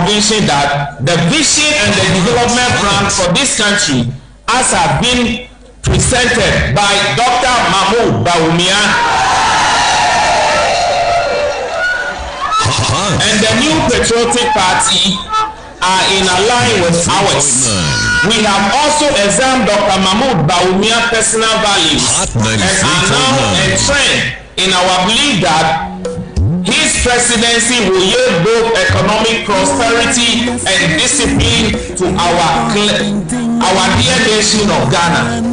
conviction that the vision and the development plan for this country, as have been presented by Dr. Mahmoud Bawumia and the New Patriotic Party, are in line with ours. We have also examined Dr. Mahmoud Bawumia's personal values and are now entrenched in our belief that his presidency will yield both economic prosperity and discipline to our dear nation of Ghana.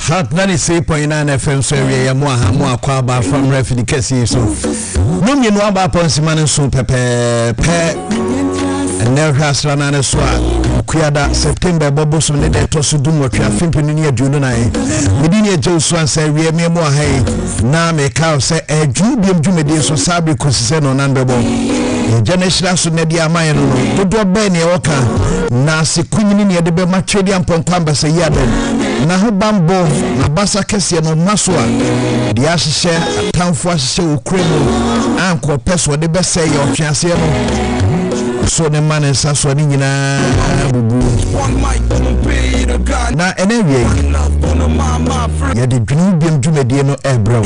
Hot 93.9 FM so we mo akwa ba from refugee kesi so. No me no aba ponsiman so pepe and never has run on a swat. Kuada September bobo so ne de to so dum watwa fimpini ne aduno na e. Medini eje so ansa wie me mo ha na me ka say eju biam dwumede so sabe kosise no nan bebo. Generation so ne dia man no dodo be ne woka na se kunyini ne de be ma twedi amponko ambasa yadem. Na ho bambo na basa kese no maso a dia hyehyɛ atamfo ahyehyɛ okremo anko peso de be sɛ yɛ ɔtwease no so ne man nsa so ne nyina bubu na enewie ya de dwunu biam dwumedie no ebrew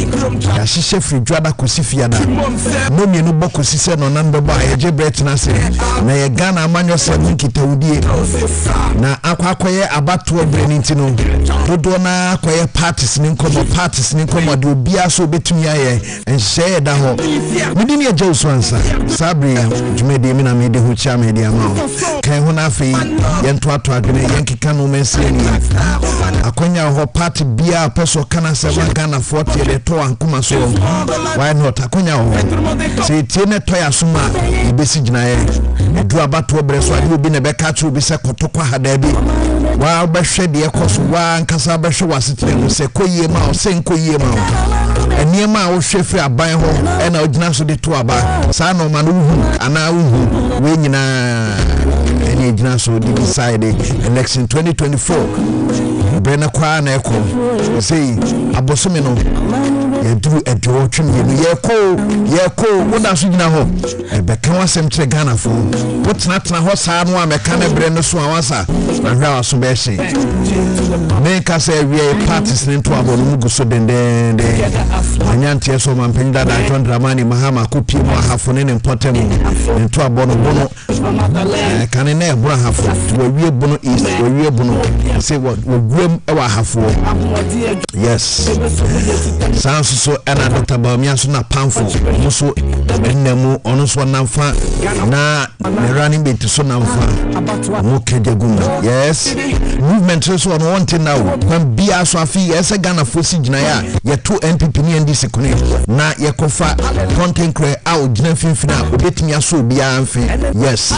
ya hyehyɛ fridwada kosifiada no mi no bokosi sɛ no nan beba ya je bretina se na ye Ghana amanyo sɛ nkitawudie na akwakoye abato breni ntino dodo na akoye parties ni nkomo de obia so betumi aye enhye da ho medini Agya Wusu ansa sabri dwumedie mi na me de ho chia me de ama kan ho na afei yento ato adwene yenkeka no menseni akonya ho party bia peso kana se Ghana 40 de to ankoma so why not akonya ho se tie ne to ya soma ibesi ginaye edu abato bre so ade obi ne be ka chu bi se kotokwa hada bi wa behwe de ekoso wa nkasa behwe wasetre no se koyie ma o se nkoyie ma eniema a wo hwefri aban ho e na ogina so de to aba sa no ma no hu ana hu we nyina eni ogina so de decide election 2024 brena kwa na eko sei abosome no yeduru edo twem yeko wona so gina ho ebe kan wasem kire Ghana fo wotena ho saa no ameka na bre no so awansa na hwa waso be hye me ka say we parties ni to abo no guso dendende anyantie so mampenda da John Dramani Mahama kopi mo ahafo ne importem ni to abo no bono kan ne ebura hafo we wie bono east we wie bono say what we gwem e wa hafo yes sans so ena Dr. Biom so na pamfo so enemu ono so namfa na running bit so namfa mo kejagum yes movement so on one thing now when bia so afi ese Ghana fosi gina ya ye to NPP ni NDC kune na ye kofa content creator out gina finfina obetimi aso bia amfi yes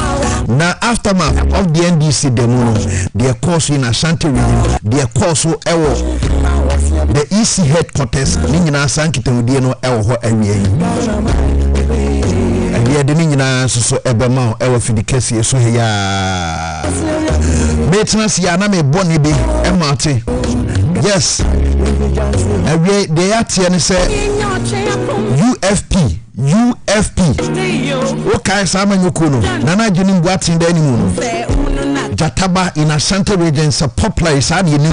na aftermath of the NDC demo the course in Ashanti region the course ewo the EC headquarters ni nyina sankitawudie no ewo ho awie de ni nyina so ebema ewo fidikesi so he ya maintenance ya na me boni bi emate yes awie de ya tie ne se UFP o kai sama nyuko no nana jini mbuatin da animu no Jataba in Ashanti region sa popular is adi ni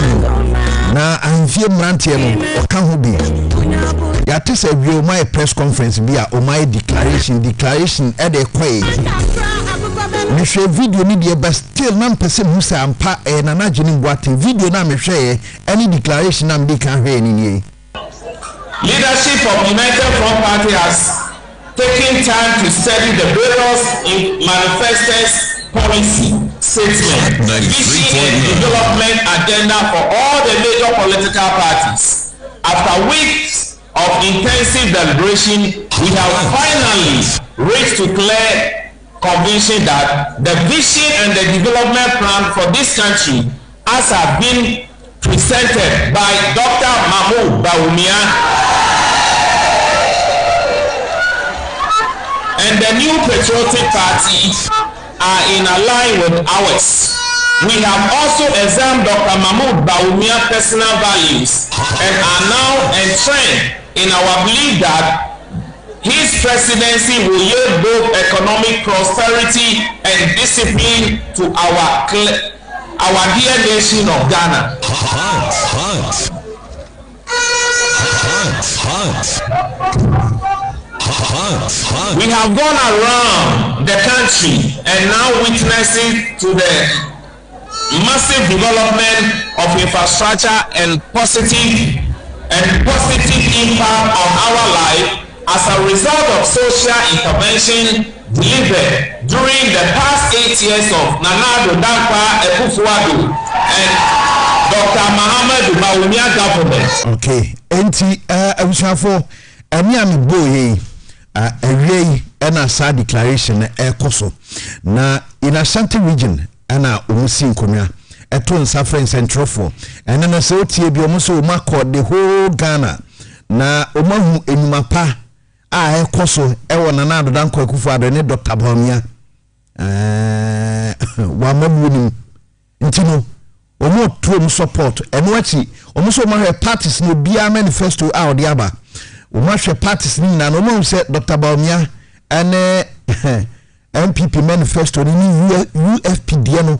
na anfie mrantie no oka ho bi ya te se wi my press conference bi a o my declaration e dey kwai me hwe video ni dey but still na mpese hu se ampa na na jini mbuatin video na me hwe any declaration na mbi kan hwe ni leadership of United Front Party has taken time to study the various manifestos policy statement, vision and development agenda for all the major political parties. After weeks of intensive deliberation, we have finally reached to clear conviction that the vision and the development plan for this country, as have been presented by Dr. Mahmoud Bawumia and the New Patriotic Party, are in line with ours. We have also examined Dr. Mahmoud Bawumia's personal values and are now entrenched in our belief that his presidency will yield both economic prosperity and discipline to our dear nation of Ghana. We have gone around the country and now witnessing to the massive development of infrastructure and positive impact on our life as a result of social intervention delivered during the past 8 years of Nana Addo Dankwa Akufo-Addo and Dr. Mahamudu Bawumia government. Okay, enti abusafo amiami boye awie na sa declaration ekoso na in Ashanti region ana omusi nkonwa eto nsa friends central for ene na se otie bi omuso o makọ the whole Ghana na omahu enuma pa ekoso ewo Nana Addo Dankwa Akufo-Addo ne Dr. Bawumia wa mabunim ntino omo trom support eno achi omuso mahwe parties no bia manifesto out diaba omo hwe parties ni na no mo se Dr. Bawumia ene MPP manifesto ni UFP dia no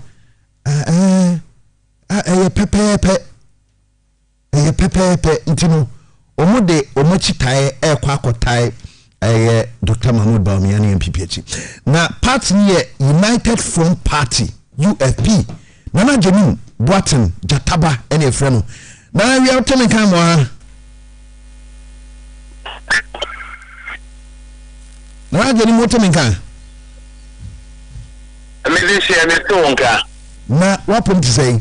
pepe ntino omo de omo chitae ekwa akotae Dr. Mahamudu Bawumia ni MPP achi na party ni United Front Party UFP Nana Jenim Boatin Jataba ene freno na wi awtene kan mo ha Nana Jenim wotene kan Medisi ene tonka na wapom to say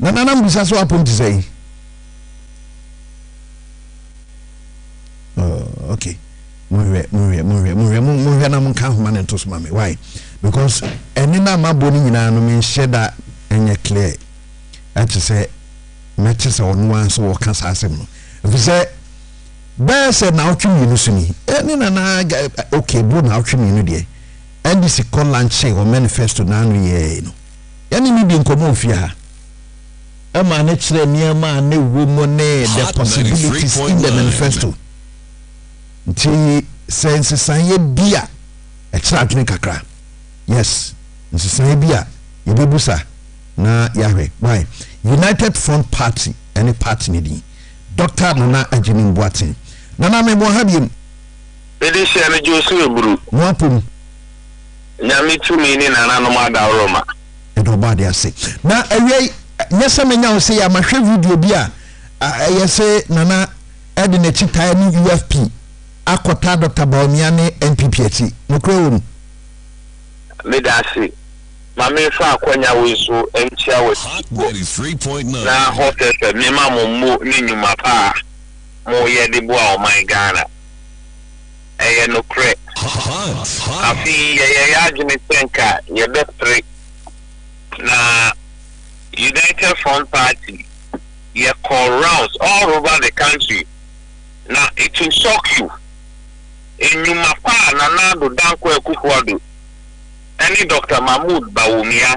Nana mbisa so wapom to say okay Mure na munka homa ne to soma me why because eni na maboni nyina no me sheda enye clear ati say meche se onu anso wo ka sasem no if say be say na otwemi no suni eni na okay bo na otwemi no de NDC call lunch o manifesto na anu ye no yani ni bi nkomo ofia ama ne kire niama na wo mo ne the possibilities in the manifesto nti sense sanye bia ekira adwene kakra yes nti sanye bia yebebusa na yahwe why United Front Party any party ni Dr. Nana Addo Boatin Nana me mo habiem Edisi ane Josu eburu mwapum nyami tumi ni Nana no mada Roma edo ba de ase na awie nyesa menya o se ya mahwe video bia yese Nana edi na chitae ni UFP akota Dr. Bawumia ne NPP ati nokro medasi mame fa akwanya Wusu entia Wusu 93.9 na hotel me mamu ni nyuma pa mo ye de boa o my Ghana eye no kre afi ye agene senka ye betre na United Front Party ye call rounds all over the country. Now it will shock you. In Numapa, Nana Addo Dankwa Akufo-Addo, any Dr. Mahamudu Bawumia,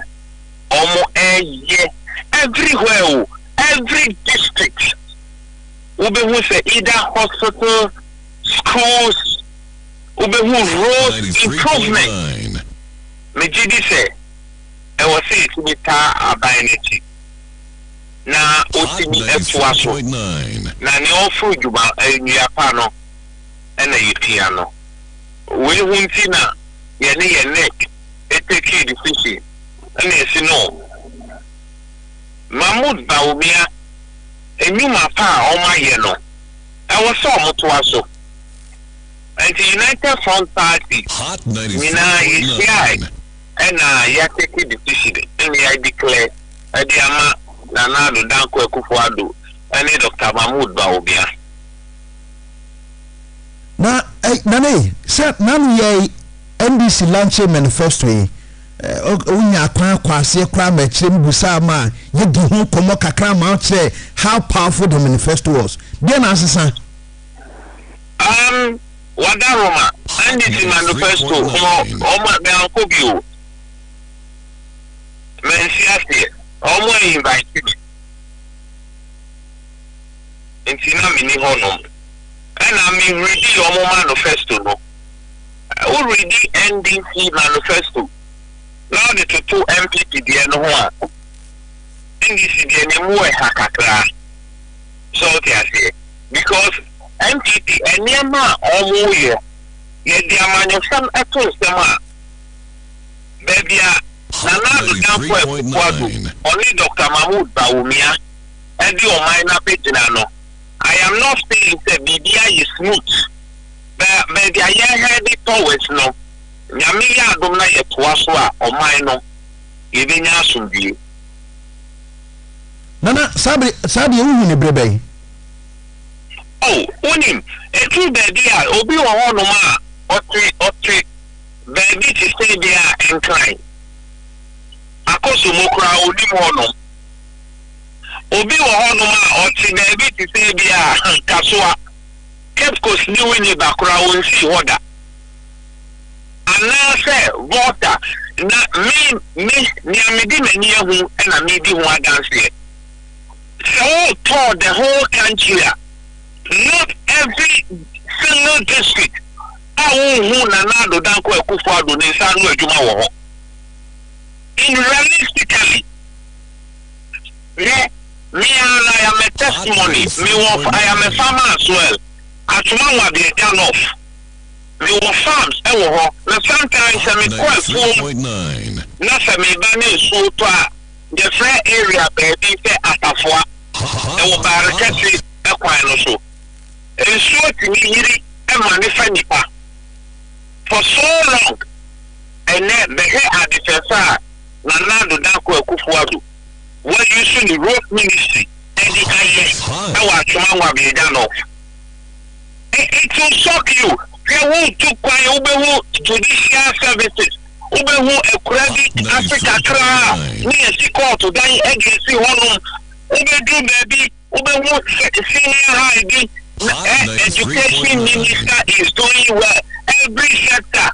everywhere, every district, we say either hospital, schools, road improvement. Mejidi say, I was saying to me, Abaineti. Na otimi efuaso na ne ofu juba enyapa no ena yipia no we hunti na ye ne ye neck take decision ena esi no Mahamudu Bawumia enyuma pa o ma ye no e wo so mo to aso and the United Front Party mina is ena ya take decision ena ya declare adiama Nana Addo Dankwa Akufo-Addo and Dr. Mahamudu Bawumia. Na nane se nanu ye NDC launch manifesto onya kwase kra ma chim busa ma ye di hu komo kakra ma che how powerful the manifesto was. Then asesa Wadaroma NDC manifesto omo be ankobio. Mensiase omo invite me. nti na me ni honom and I mean read your manifesto no who read the NDC manifesto now the two MPP there no one NDC there no more hakakra so they because MPP enema omo ye the amanyofam eto sema bebia nana do dampo ekwado only Dr. Mahmoud Bawumia and the omina pejina no I am not saying that BBI is smooth but the aye heady towards no nyamiya adom na yetoa so a omai no yebenya asomdie nana sabe ewu ne brebe oh unim etu baby a obi wo hono ma otri baby ti stay there incline akoso mokra onim hono obi wo hono ma otri baby ti stay there kasoa kepkos ni wini bakra wonsi hoda anase water na me ni amedi mani ehu na me di ho adanse so to the whole country not every single district who nanado danko ekufuado ni sanu adwuma wo ho in realistically I am a testimony I am a farmer as well atuma wa be down off me wo farms e wo ho na sometimes I me call for na se me ba ne so to a the fair area baby say atafoa e wo barakati e kwan no so and so to me yiri e manifa nipa for so long and then the head at the fesa na nando danko ekufuado what using the road ministry and the IS I want to man be done off it will shock you they won't to kwai ubehu judicial services ubehu a credit Africa kra ni esi court dan agency honum ubedu baby ubehu senior high education minister is doing well every sector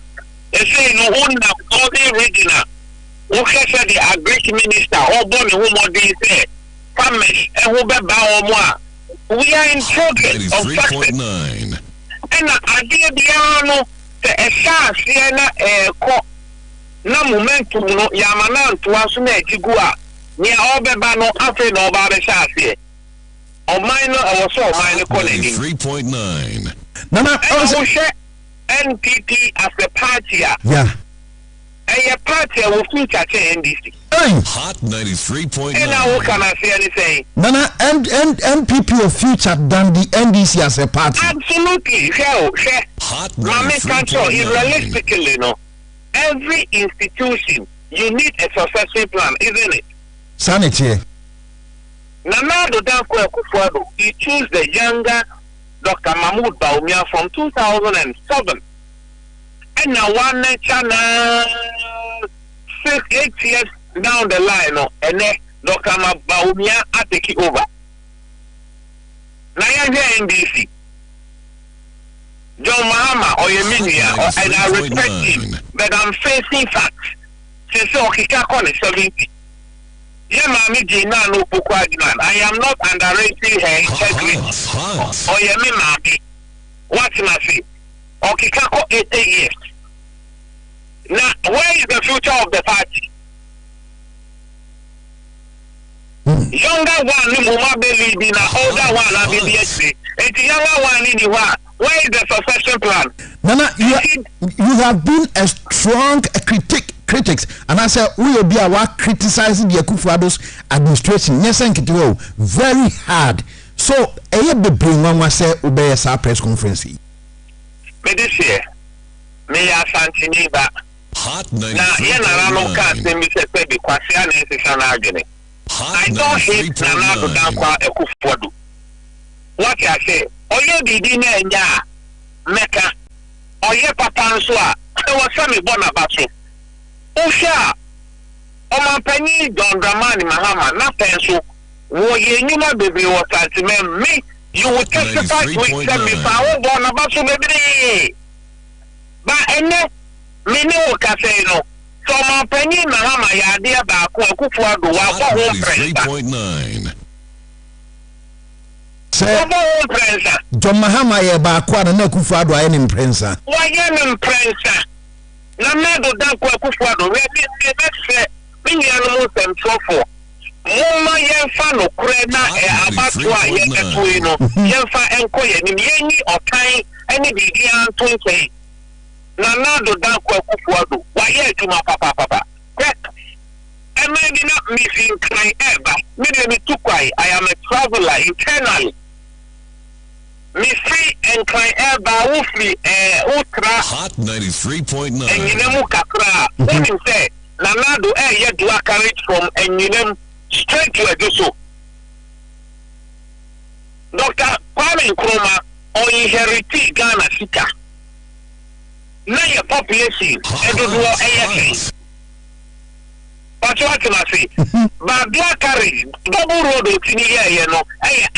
they say no one all the regional okay say the agric minister or born who more dey say farmers and who be ba we are in progress of success and idea biano the essence na ko na momentum no yamana ntoa so na ejigu a ne obeba no afi na oba be shase o mine I was so mine colleague 3.9 nana NPP as a party yeah a party will feature NDC hot 93.9 and now can I say anything nana and MPP will feature than the NDC as a party absolutely hot 93.9 realistically no every institution you need a succession plan isn't it sanity Nanado Danko Ekufuado, he chose the younger Dr. Mahmoud Bawumia from 2007. And now one channel 6-8 years down the line, and then Dr. Bawumia are taking over. Now I'm here in DC. John Mahama or Yeminia, and I respect him, but I'm facing facts. Since Okikakon is 70. I am not underrating her integrity. Or Yemi Mami. What's my say? Okay, Kako 80 years. Now, where is the future of the party? Younger one, Muma believe in an older one, I believe. And the younger one in the one. Where is the succession plan? Nana, you have been a strong critics, and I said we will be criticizing the Ekufuado's administration. Yes, very hard. So, be bring one was say obey a press conference. But this year, may I Santini back? Hot now, Yana can't say me say because I don't hate Nana Dankwa Ekufuado. What I say? Oye didi na enya meka oye papa nso a e wo sami bona baso usha o mampani Don Dramani Mahama na penso wo ye nyuma bebe wo sentiment me you will testify to it say me fa wo bona baso bebe ba ene me ne wo ka say no so mampani Mahama ya de ba ko Ekufuado wa ko ho presa 3.9 John Mahama ye ba kwa na Akufo-Addo aye ni mprensa. Wa ye ni mprensa. Na Nana Dankwa Akufo-Addo we be Minyano mo semfofo. Moma yemfa no kure na abatwa ye etwe no. Yemfa enko ye ni yenyi otan ene bibi antonke. Nana Dankwa Akufo-Addo wa ye adwuma papa. I may be not missing cry ever. Me tukwai. I am a traveler internally. Missy and cry ever woofly ultra Hot 93.9. And you know kakra. What you say? Nanado yet do a carriage from and you know straight to a so. Dr. Kwame Nkrumah or inherited Ghana Sika. Now your population and do AFA. But what can I say? But black carry double road you know,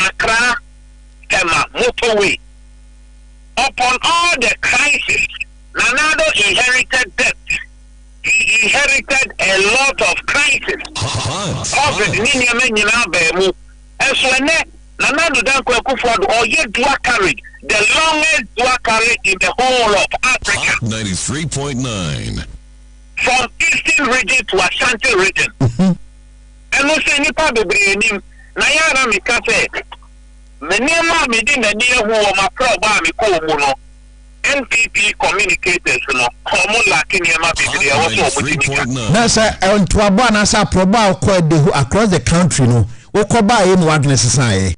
Accra, Tema, motorway. Upon all the crisis, Nanado inherited debt. He inherited a lot of crisis. Poverty, and so Nanado Dankwa Akufo-Addo or yet Dua carried the longest Dua carried in the whole of Africa. 93.9. From Eastern region to Ashanti region. And we say nipa bebre nim na yara mi ka say me niam me di na near who ma pro ba me ko mu no NPP communicators no komo laki niam bebre e wo so obuti na say to abo na say pro ba ko de across the country no wo ko ba e no wagnes sai.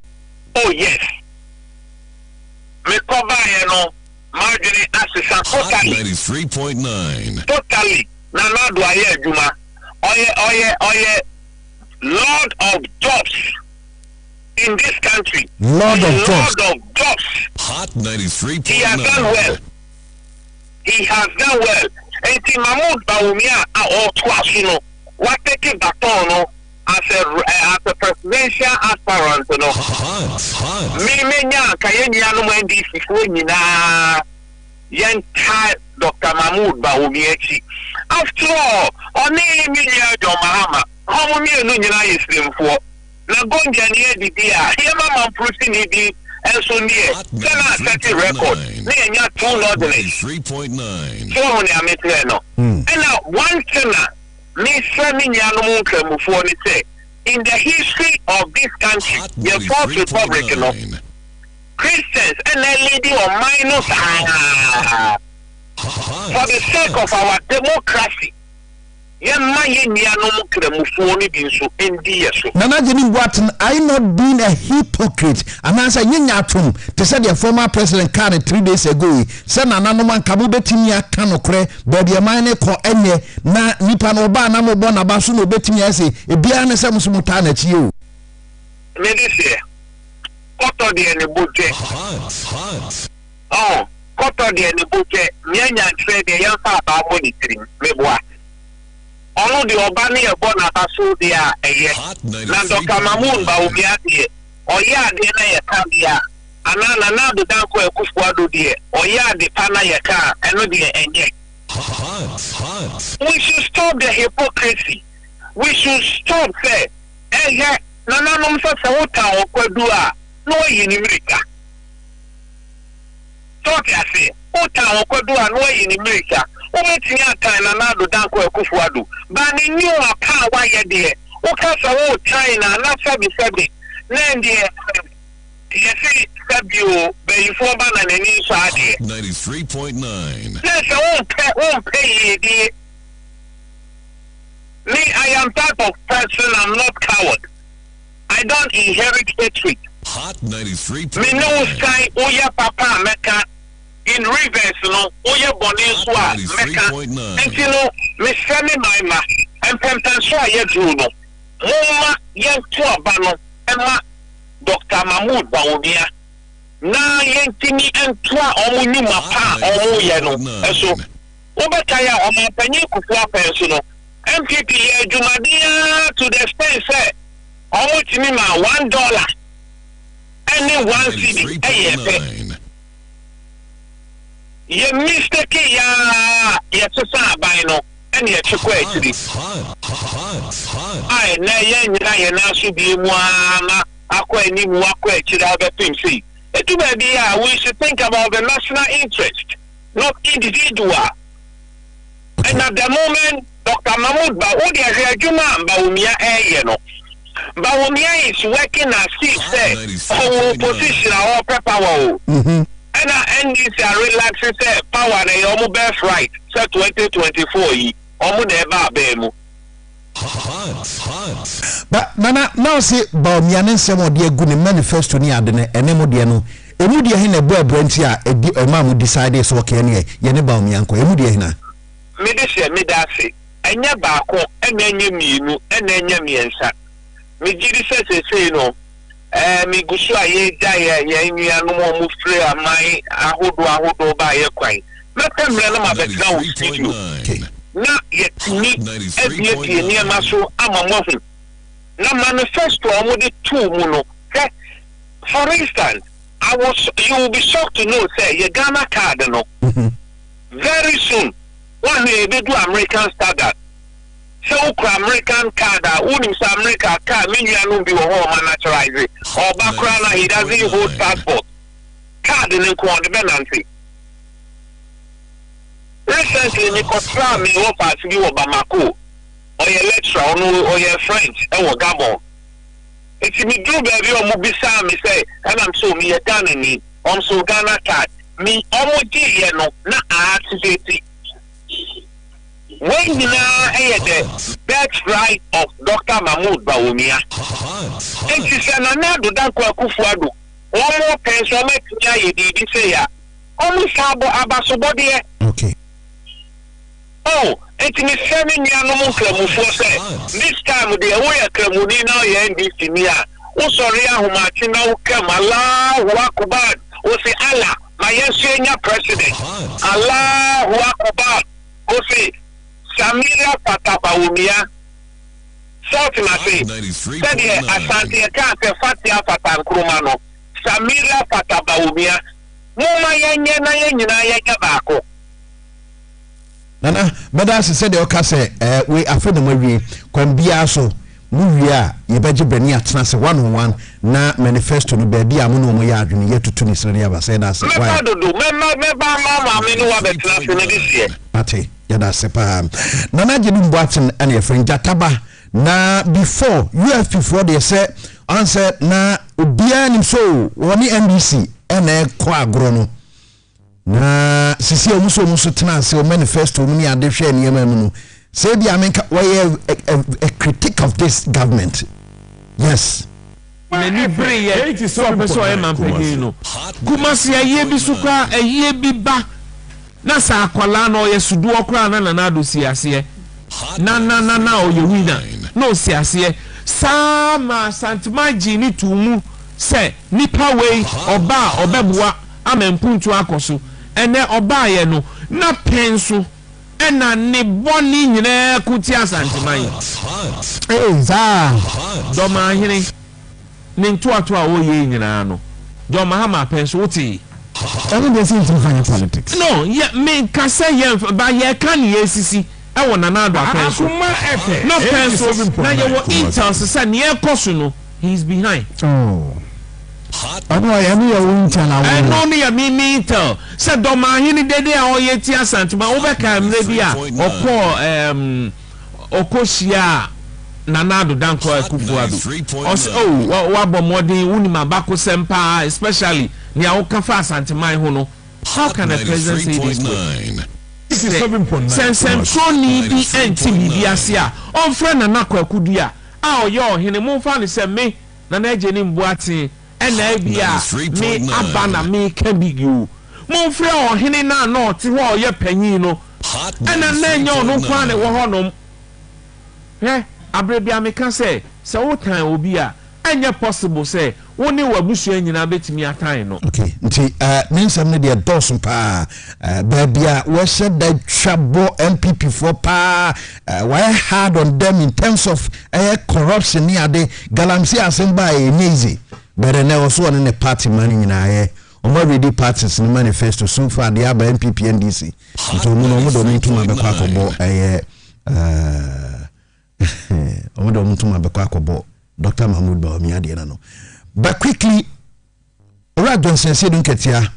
Oh yes, me ko ba e no margin assisa totally 93.9 totally. Nana do aye adwuma oye Lord of jobs in this country. Lord of jobs. Hot 93.9. He has done well. And Mahmoud Bawumia or Twasuno what taking baton as a presidential aspirant no. Me nya kayenya no mandi sifo nyina yenta Dr. Mahmoud Bawumia. After all, only Emilia John Mahama, how many Nuna is them for? Nagonja near the dear, here Mamma Prusin, and so near, then I record, near your 2 ordinance 3.9. So many Ametreno. And now, one sinner, Miss Samiano Munka before they say, in the history of this country, the fourth republic, you know, Christians and a lady or minus. For the sake of our democracy, Nana Jeni Watson, I not been a hypocrite. And as I yin to say the former president carried 3 days ago, Sen Nana man Kabubetinia Kanokre, Bobby Mine ko enye, na Nipano Namo Bona Basuno Betinia, a Biana Samusumutana to you. Medicine, Otto the budget. Oh. Koto de ne buke nyanya trade de yanfa ba monitoring meboa ono de oba ne ebo na baso de a eye na Dr. Mahmoud Bawumia de oya de na ye ka bia ana na do Dankwa Akufo-Addo de oya de pa na ye ka eno de enye. We should stop the hypocrisy. We should stop say nana nom so se wota okwadu a no yinimrika. Talk I say, Ota Okwadu and way in America. Waiting at time and now Dankwa Akufo-Addo. But in you are power why you dear. Okasa China, not Sabi Sabi. Then dear, you see, Sabio, before Ban and any side. 93.9. Yes, I won't pay dear. Me, I am type of person, I'm not coward. I don't inherit hatred. Hot 93.9. Me no say oya papa meka in reverse no oya boniswa meka. And you know me semi my ma and pempenso aye dru no. Moma yen to abano ema Dr. Mahmoud Bawumia. Na yen timi entwa omo ni mapa omo ye no. Eso obetaya omo panyi kufu apenso no. MPP ye jumadia to the extent say omo timi ma $1. Any one city, you mistake ya by no, and yet you quite. I na yen should be one we should think about the national interest, not individual. Okay. And at the moment, Dr. Mahmoud Baumia is working as if say position our power. And this relaxes power na your best right. So 2024 but Nana now say Baumia nsem ode agu ne manifesto ni ade ne enemo de no emu de hin na bo abranti a edi emamu decide so okay ne ye ne Baumia nko emu de hin na me de se me da se enya baako enenye mienu enenye miensa me giri se no me gusu aye da ye nwia no mo free amai ahodo ba ye kwan me pemre no ma betra wo studio na yetini ebie ni amaso amamohu na manifesto omode two mu no for instance you will be shocked to know say your Ghana card no very soon one day they do American standard so American card unim sa America card menu anu bi wo ho naturalize or background he doesn't hold passport card in ko on the benancy. Recently, we got me up as you were Bamako, or your lecturer, or your French, or Gabon. It's me do baby or Mubisa, me say, and I'm so me a Ghana, I'm so Ghana cat, me almost no, not activity. When now the best right of Dr. Mahmoud Baumia, and she said, another Danko Kufuadu, one more pension, make say, almost Abasobody. Okay. Oh, it's me sending you no more this time the way a Kremuni now you NDC near. Oh, sorry, Martina come Allah Akbar. Oh, say Allah, my senior president. Allah Akbar. Oh, say Samira Fatabaumia. South Nasi. Said here, Asante Kante Fatia Fatan Krumano. Samira Fatabaumia. Muma yenye na yabako. Nana, but as I said, the we are for the movie, Quambia so, Muvia, ye beji Benia Trans 101, na manifesto no baby, Amuno Moya, yet to Tunis Rania, said as well. Pate, Yada Sepa. Nana Jim Watson and your friend Jataba. Na before, before they said, answer na Biom so, one NBC, and Kwa Grono. Na sisi omuso tena se o manifesto mu ni ade hwe ne yema mu no say bi amenka why a critic of this government. Yes, many bring ye so person e man pegin no kumasi aye bi sukwa aye bi ba na sa akwala na oye sudu okra na ado siase na oye wina no siase sama santmaji ni tumu se nipa we oba obebua amempuntu akoso ene obaye no na penso ena ne boni nyina kuti asanteman za doma hene ne ntoato a woye nyina no doma ha ma penso wuti ene dey see fanya politics no yeah me ka say ye ba ye kan ye sisi e wona na do penso no penso na ye wo intel se ne ekoso no he's behind. Oh, I know I am your winter. I know me a minute. Said Domahini Dede or Yetia Santuma overcome Lebia or Okoshia Nanado Danko Kufuadu. Also, Wabo Modi Unima Bako Sempa, especially Niaokafa Santamai Hono. How can a president say this? This is 7.9. Sense so needy and Tibiasia. On friend Anako Kudia. Oh, yo, Hinemofan is a me, Nanajanim Boati. Enabia me abana me can be you. Mon frère hini na no ti wo ye panyin no. Ena na nyo no kwa ne wo honom. Abrebia me kan say wo tan obi a enye possible say woni wabusu anyina betimi atan no. Okay, nti mensam ne de dosum pa babia we said that trouble MPP for pa why hard on them in terms of corruption ni ade galamsi asemba easy. But then also on the party money in our already parties in the manifesto so far the other MPP NDC. So we don't need to make a Dr. Mahmoud Baumia. But quickly, Rad Johnson said in Ketia,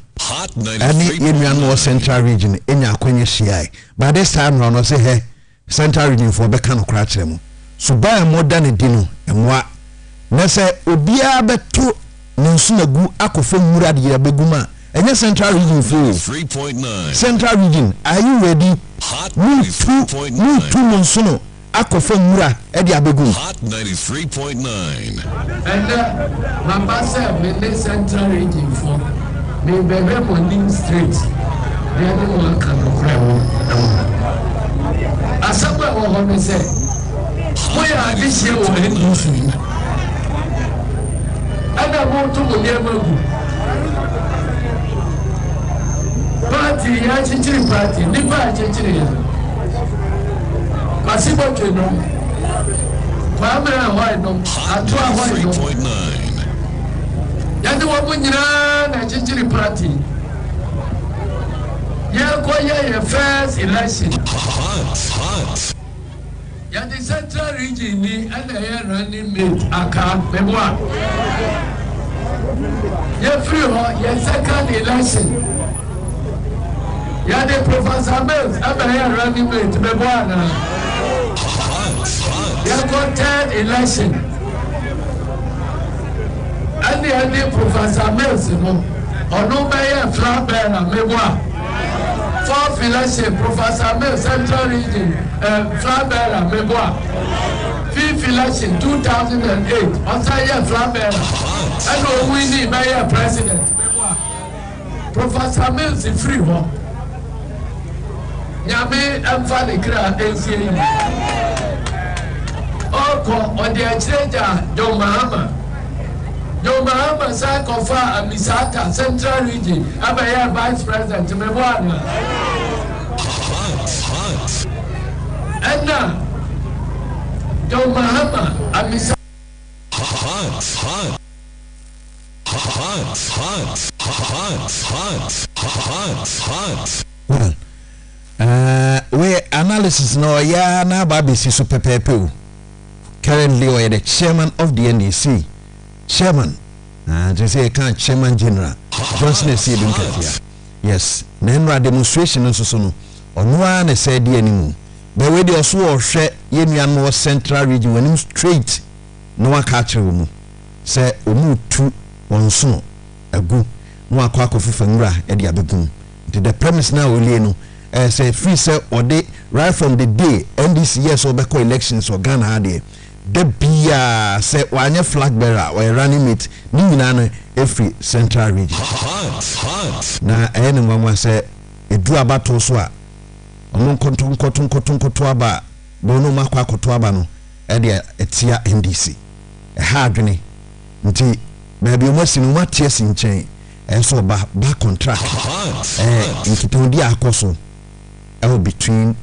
any Indian Central Region in Yaquenya Shia. By this time, Ron say, hey, Central Region for Becano Cratcham. So buy a more than a dino and what? Nessa Ubia betu Nusuna gu Akofo Murad Yabeguma. And your Central Region for 3.9 Central Region. Are you ready? Move to Monsuno. Akofo Mura Edi Abegum. Hot 93.9. And my pastor in the Central Region for me, baby, on street. They don't want to come. As someone will to say, we are this year or anything. And I want to go party, Yachichi party, Nipa Chichi. Masibo to know. Pamela White, no, Atua White. 3.9. Yadu Wabunya, Chichi party. Yakoya, first election. Hot. Yadi Central Region, and the air running mate, Aka, Memoir. Your second election. Yadi Professor Mills, I'm here running mate, Memoir. Your third election. And the other Professor Mills, you know, or no mayor, Flabella, Memoir. Fourth election, Professor Mills, Central Region, Flabella, Memoir. Fifth election, 2008, Osaya Flabella. And no winning mayor president, Memoir. Professor Mills is free one. Yami Amfalikra, NCA. Oko, on the exchange, John Mahama. John Mahama, Sakofa, and Misata, Central Region, Abaya Vice President, Memoir. And now, John Mahama, and Misata. Well, we analysis no ya na babisi so pepepe. Currently, we are the chairman of the NDC. Chairman, just say can't chairman general. Johnson is here in Katia. Yes, Nenra demonstration also so. On one said the anymore. But we also share Yemian more Central Region when him straight. No one catch room. Say Umu 2 one soon. A good no one quack of Fengra at the Abegum. The premise now will say free sell or day right from the day NDC yes or back elections or Ghana had there. The beer say one flag bearer or running mate Ninana every Central Region. Now anyone was say a do about Toswa. Among cotton cotuaba, Bono Makwa Cotuabano, Edia Etia NDC. A hard journey. Until maybe almost in what years in chain, and so back on track. In Kitondia Akoso, between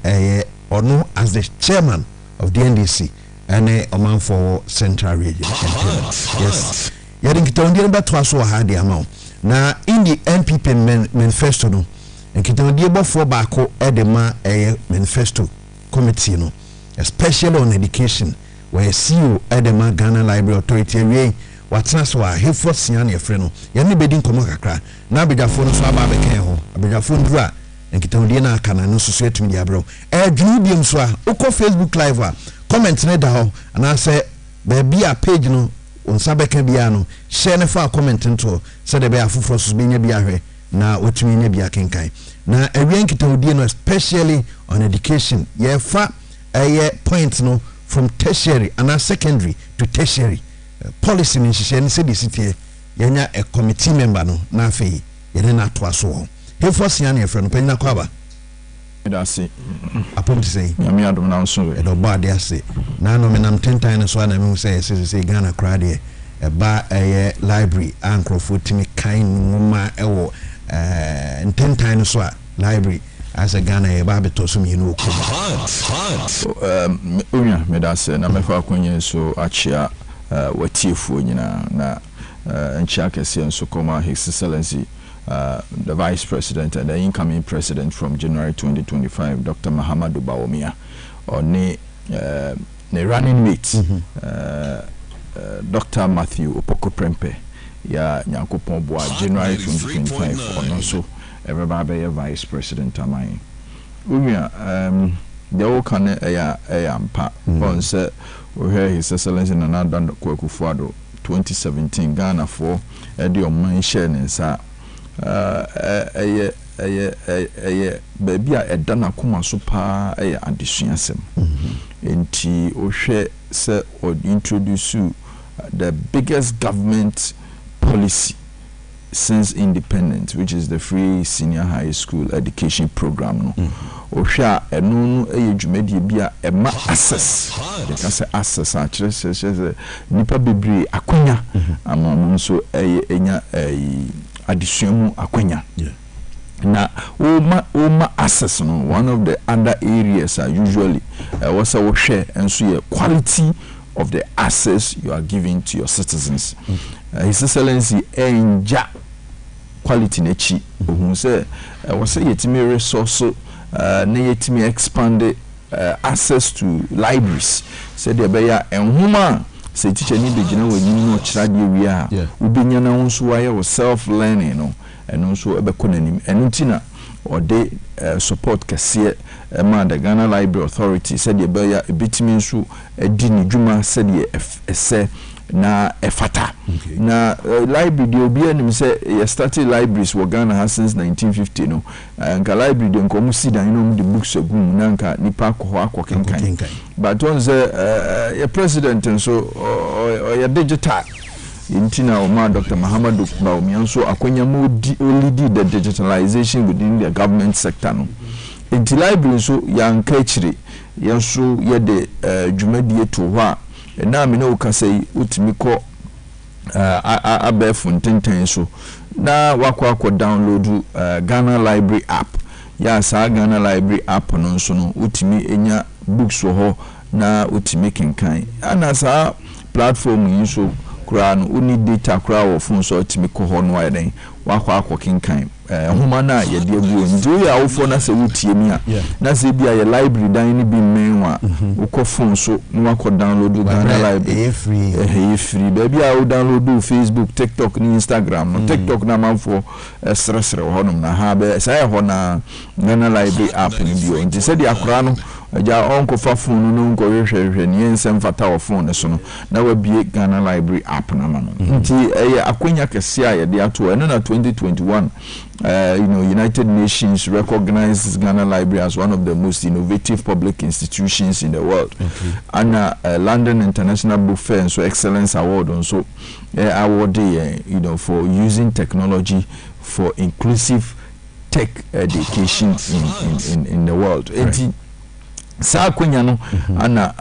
or no as the chairman of the NDC and a man for Central Region. Yes. Yadin Kitondia Batwaso had the amount. Now in the NPP manifesto. No. And Kitandia before Bako Edema a manifesto committee, no, especially on education, where CEO Edema Ghana Library Authority, what's not so he for Sian your friend, Yanni Bedin Komaka, now be the phone so about the Keho, a bigger phone dra, and Kitandia can associate media bro. Biom Swa, Oko Facebook Live, comment Nedao, and I say, there be a page no on Sabeka Biano, share a comment into, said the bear for being a beer. Na wetumi ne bia kenkan na awien kitawdie no especially on education ye fa point no from tertiary and secondary to tertiary policy ni nhye ne se di sitie yenya a committee member no na afei ye ne na to aso ho he force yan ye frɛ no panyina kwaba edase apom say nyame adom na nso e do ba de ase na no menam tentan no so na me say Ghana crowd ba library ankrofo timi kan nwoma ewo tentan so library as a Ghana e ba beto so mienu okuma onya medase na mefa akonye so achia watiefu nyina na nchia kese nso koma His Excellency the Vice President and the incoming President from January 2025 Dr. Mahamadou Bawumia or ne running mate Dr. Matthew Opoku-Prempeh ya nyankopon boa January 2025 ono so everybody be vice president amai unya the all can ampa on say we hear his excellency Nana Addo Akufo-Addo 2017 Ghana for edi oman share nsa baby a edana kuma so pa adesuasem enti ohwe se or introduce the biggest government policy since independence, which is the free senior high school education program. No, ohwa eno no dwumadi bia ema access. They can say access actually say nipa bebre akonya amam so enya additional akonya. Na oma access no one of the other areas are usually was our share and so quality of the access you are giving to your citizens. His Excellency enja quality nechi who say was say yetimi resource na yetimi expand access to libraries said there be ya enhuma say teacher need the gina when you know chirade wi a ubinya na nso wa self learning no and also ebekonanim enuntina or they support kase ma the Ghana Library Authority said the be ya ebitimi nso edi ni dwuma said ye ese na efata na library de obi anim say ye started libraries wo Ghana has since 1950 no nka library de nkomu sidan no the books agum na nka nipa akokenkan but on say your president so your digital intina Omar Dr. Muhammadu Biom so akonya mo lead the digitalization within the government sector no inti library so yanka chire yanso ye de dwumadie to ho na me no ka say utimi ko abefun tenten so na wakwa download Ghana Library app ya sa Ghana Library app no so no utimi enya books ho na utimi kenkan ana sa platform yin so kura no uni data kura wo phone so utimi ko ho no ayen wakwa kenkan homa na ye de agu ndu ya wo na se wutie mi a na se bia ye library dan ni bi menwa wo phone so no wakọ download Ghana Library free baby a wo download Facebook, TikTok ni Instagram no TikTok na manfo sresre wo honom na ha be sai ho na Ghana Library app ni bio nti se dia kora no ja onko fa phone no nko hwehwehwe ni ensem fata wo phone so no na wa bie Ghana Library app na ma no nti akwenya kese a ye de ato eno na 2021 United Nations recognizes Ghana Library as one of the most innovative public institutions in the world. And London International Book Fair and so Excellence Award also award for using technology for inclusive tech education in the world. Sa kwenya no ana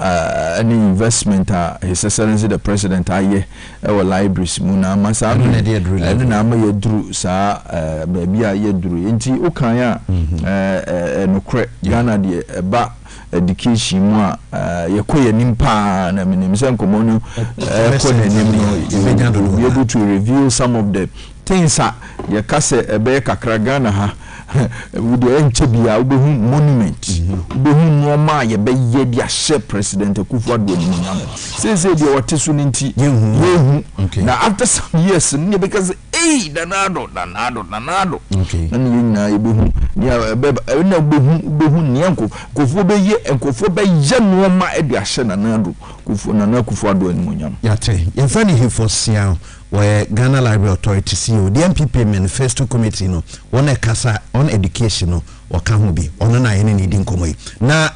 any investment His Excellency the President aye our libraries mu na masa na ma yedru sa baby yedru enti okan ya nokre Ghana de ba education mu yekoye nimpa na menim se nkomo no ko nanim no be able to review some of the things ye kase ebe kakra Ghana ha would bia ubehu monument ubehu normal ye be ye dia share President Akufo-Addo nyam say dia watesu nti yehu na after some years because danado and you na ibehu ya na ubehu nianko kofo be ye enkofo be ye normal e dia share nanado kofo na Akufo-Addo nyam yate ye fani he for sia where Ghana Library Authority CEO the MPP Manifesto Committee no one kasa on education no waka ho bi ono na yene need nkomo yi na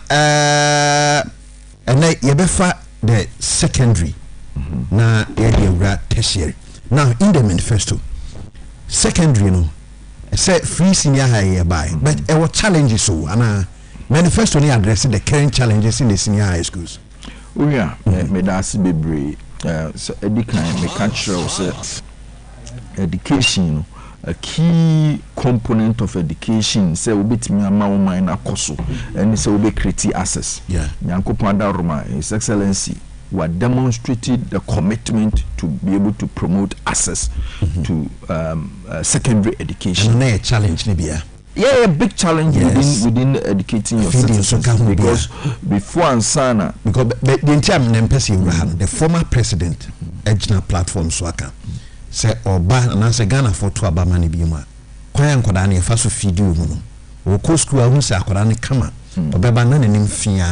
and ye befa the secondary na ye dey tertiary now in the manifesto secondary no say free senior high by but there were challenges so and manifesto ni address the current challenges in the senior high schools me da si bebre so education me cultural education a key component of education say we betimi ama wo man akoso and say we be create access nyankopon da roma His Excellency we demonstrated the commitment to be able to promote access to secondary education and a challenge ne bia a big challenge within educating your citizens because before and sana because the entire person the former president ejina platform so aka say oba na say Ghana for to aba mani Biom kwan nkoda na efa so video mu no wo ko school ahun say akoda ne kama obeba na nanim fia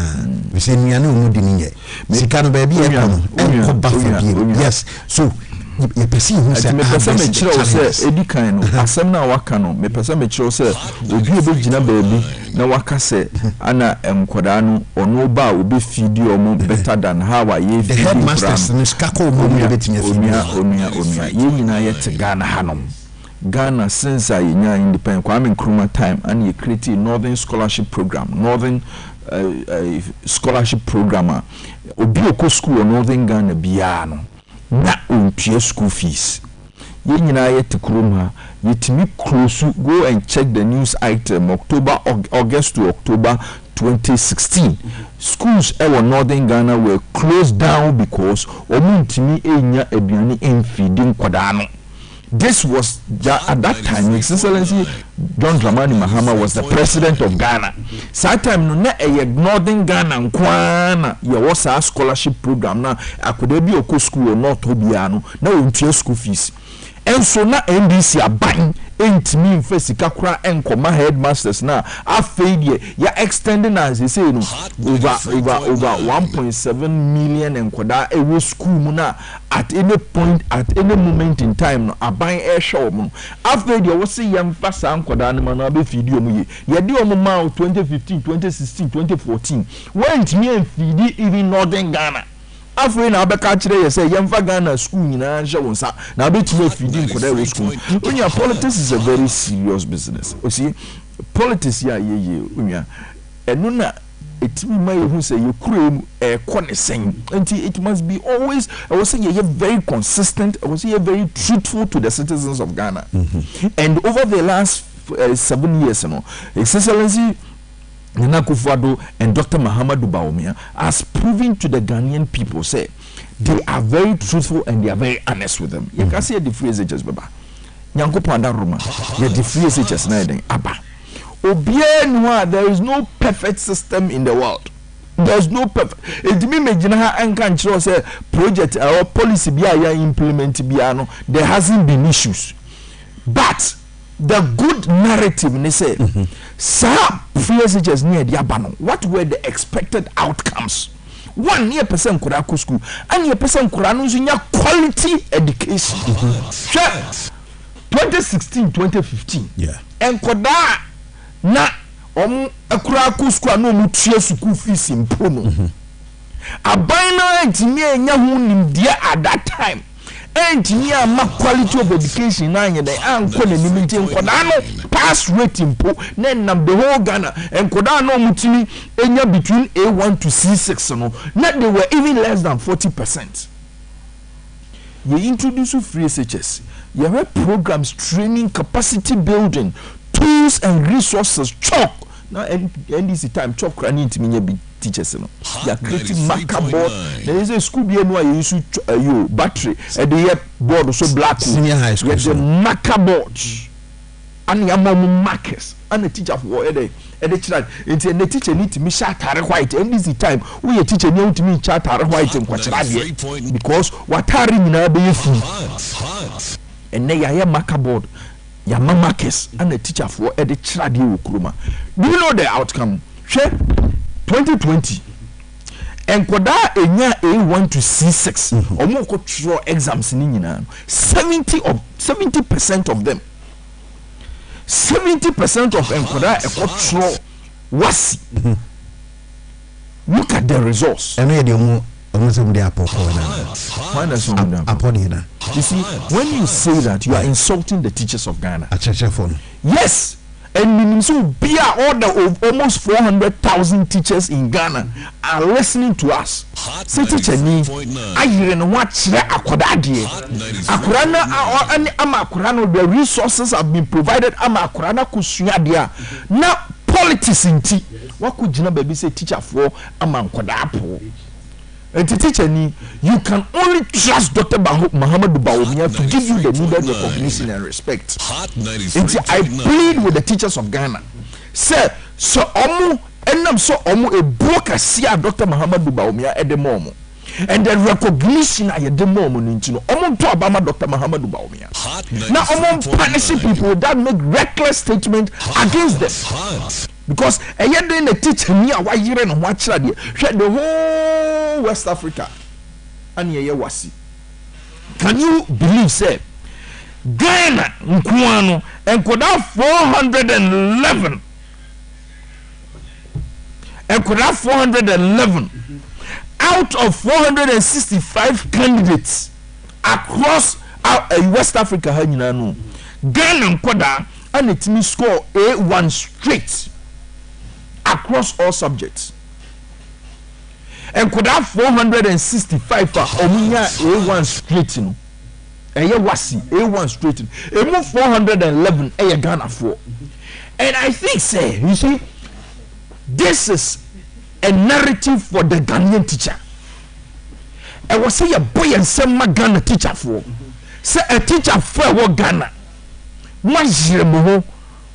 we say nua na omudi ni ye sika no ba bi e kono enko ba for Biom yes so you perceive who say me person me kire say edi kan no asem na waka no me person me kire say obi obegina baabi na waka say ana enkoda no ono ba obi feed omo better than how I the headmasters in skako mo betimia onua ye nyina ye te Ghana hanom Ghana since I independent Kwame Nkrumah time and you created Northern Scholarship Program scholarship programmer obi oko school Northern Ghana biya no na unpie school fees ye nyina ye te kurom ha yetimi close go and check the news item August to October 2016 schools ever Northern Ghana were closed down because omuntimi enya aduane enfeeding kwadano. This was at that time His Excellency John Dramani Mahama was the president of Ghana. That time no na Northern Ghana nkwana ye was a scholarship program na akodebi oko school not obiano na untie school fees. And so na NDC aban entimi mfa sika kura enkoma headmasters na afeedie ya extending as they say no over 1.7 million enkoda ewo school mu na at any point at any moment in time no aban e show mu afeedie wo se yemfa sa enkoda na na be feedie mu ye de omo ma 2015 2016 2014 when timi enfeedie even Northern Ghana afre na abeka kire ye say yemfa Ghana school nyina hye wonsa na abetime feeding koda we school unya politics is a very serious business o see politics ya ye unya enu na etimi ma ye hu say ye kurem konesen until it must be always I was saying you're very consistent I was saying you're very truthful to the citizens of Ghana and over the last 7 years His Excellency Nana Akufo-Addo and Dr. Mahamudu Bawumia has proven to the Ghanaian people say they are very truthful and they are very honest with them. You can see the free SHS baba. Nyanko Panda Roma. The free SHS na den aba. Obienwa there is no perfect system in the world. There is no perfect. It me imagine ha anka nchiro say project or policy bi ya implement bi no there hasn't been issues. But the good narrative they say sir free near the abano what were the expected outcomes 1 near person could go school and your person could quality education 2016 2015 and koda na akura ku school no mu tue school fees impono abana ntimi enya hu nimdia at that time and here ma quality of education na anye dey anko na nimiti nkoda no pass rate impo na nam the whole Ghana nkoda no mutimi enya between A1 to C6 no na they were even less than 40%. You introduce free SHS you have programs training capacity building tools and resources chop now NDC time chop crani ntimi nya bi teachers no they are creating marker board there is a school be no you use you battery and the board so black senior high school the marker board and your mom markers and the teacher for the child into the teacher need to me chatare white and this time we a teacher need to me chatare white and kwachira because what are nyina be fu and they are marker board your markers and the teacher for the child you kuruma do you know the outcome 2020 and koda enya A1 to C6 omo ko throw exams ni nyina 70% of them 70% of enkoda e ko throw wasi look at the results eno ye de omo some dey apoko na you see when you say that you are insulting the teachers of Ghana yes and so be all the almost 400,000 teachers in Ghana are listening to us. Say teacher ni ayire no wachire akoda de akorana ama akorana the resources have been provided ama akorana kusua de na politics nti wakugina baby say teacher for ama akoda apo And the teacher you can only trust Dr. Muhammadu Bawumia to give you the needed recognition and respect. And I plead with the teachers of Ghana. Say, so enam so a broker see Dr. Muhammadu Bawumia at the moment. And the recognition at the moment into to Obama Dr. Muhammadu Bawumia. Now punishing people that make reckless statement against them. Because doing the teacher me why you and watch the whole West Africa and wasi. Can you believe say Ghana nkwano and could have 411 and could have 411 out of 465 candidates across West Africa. Ghana nkoda and it me score A1 straight across all subjects, and could have 465 for Omunya A1 straight. Wasi A1 straight. A move 411 Ghana for. And I think, say, you see, this is a narrative for the Ghanaian teacher. I was say a boy and some Ghana teacher for. Say a teacher for what Ghana. Why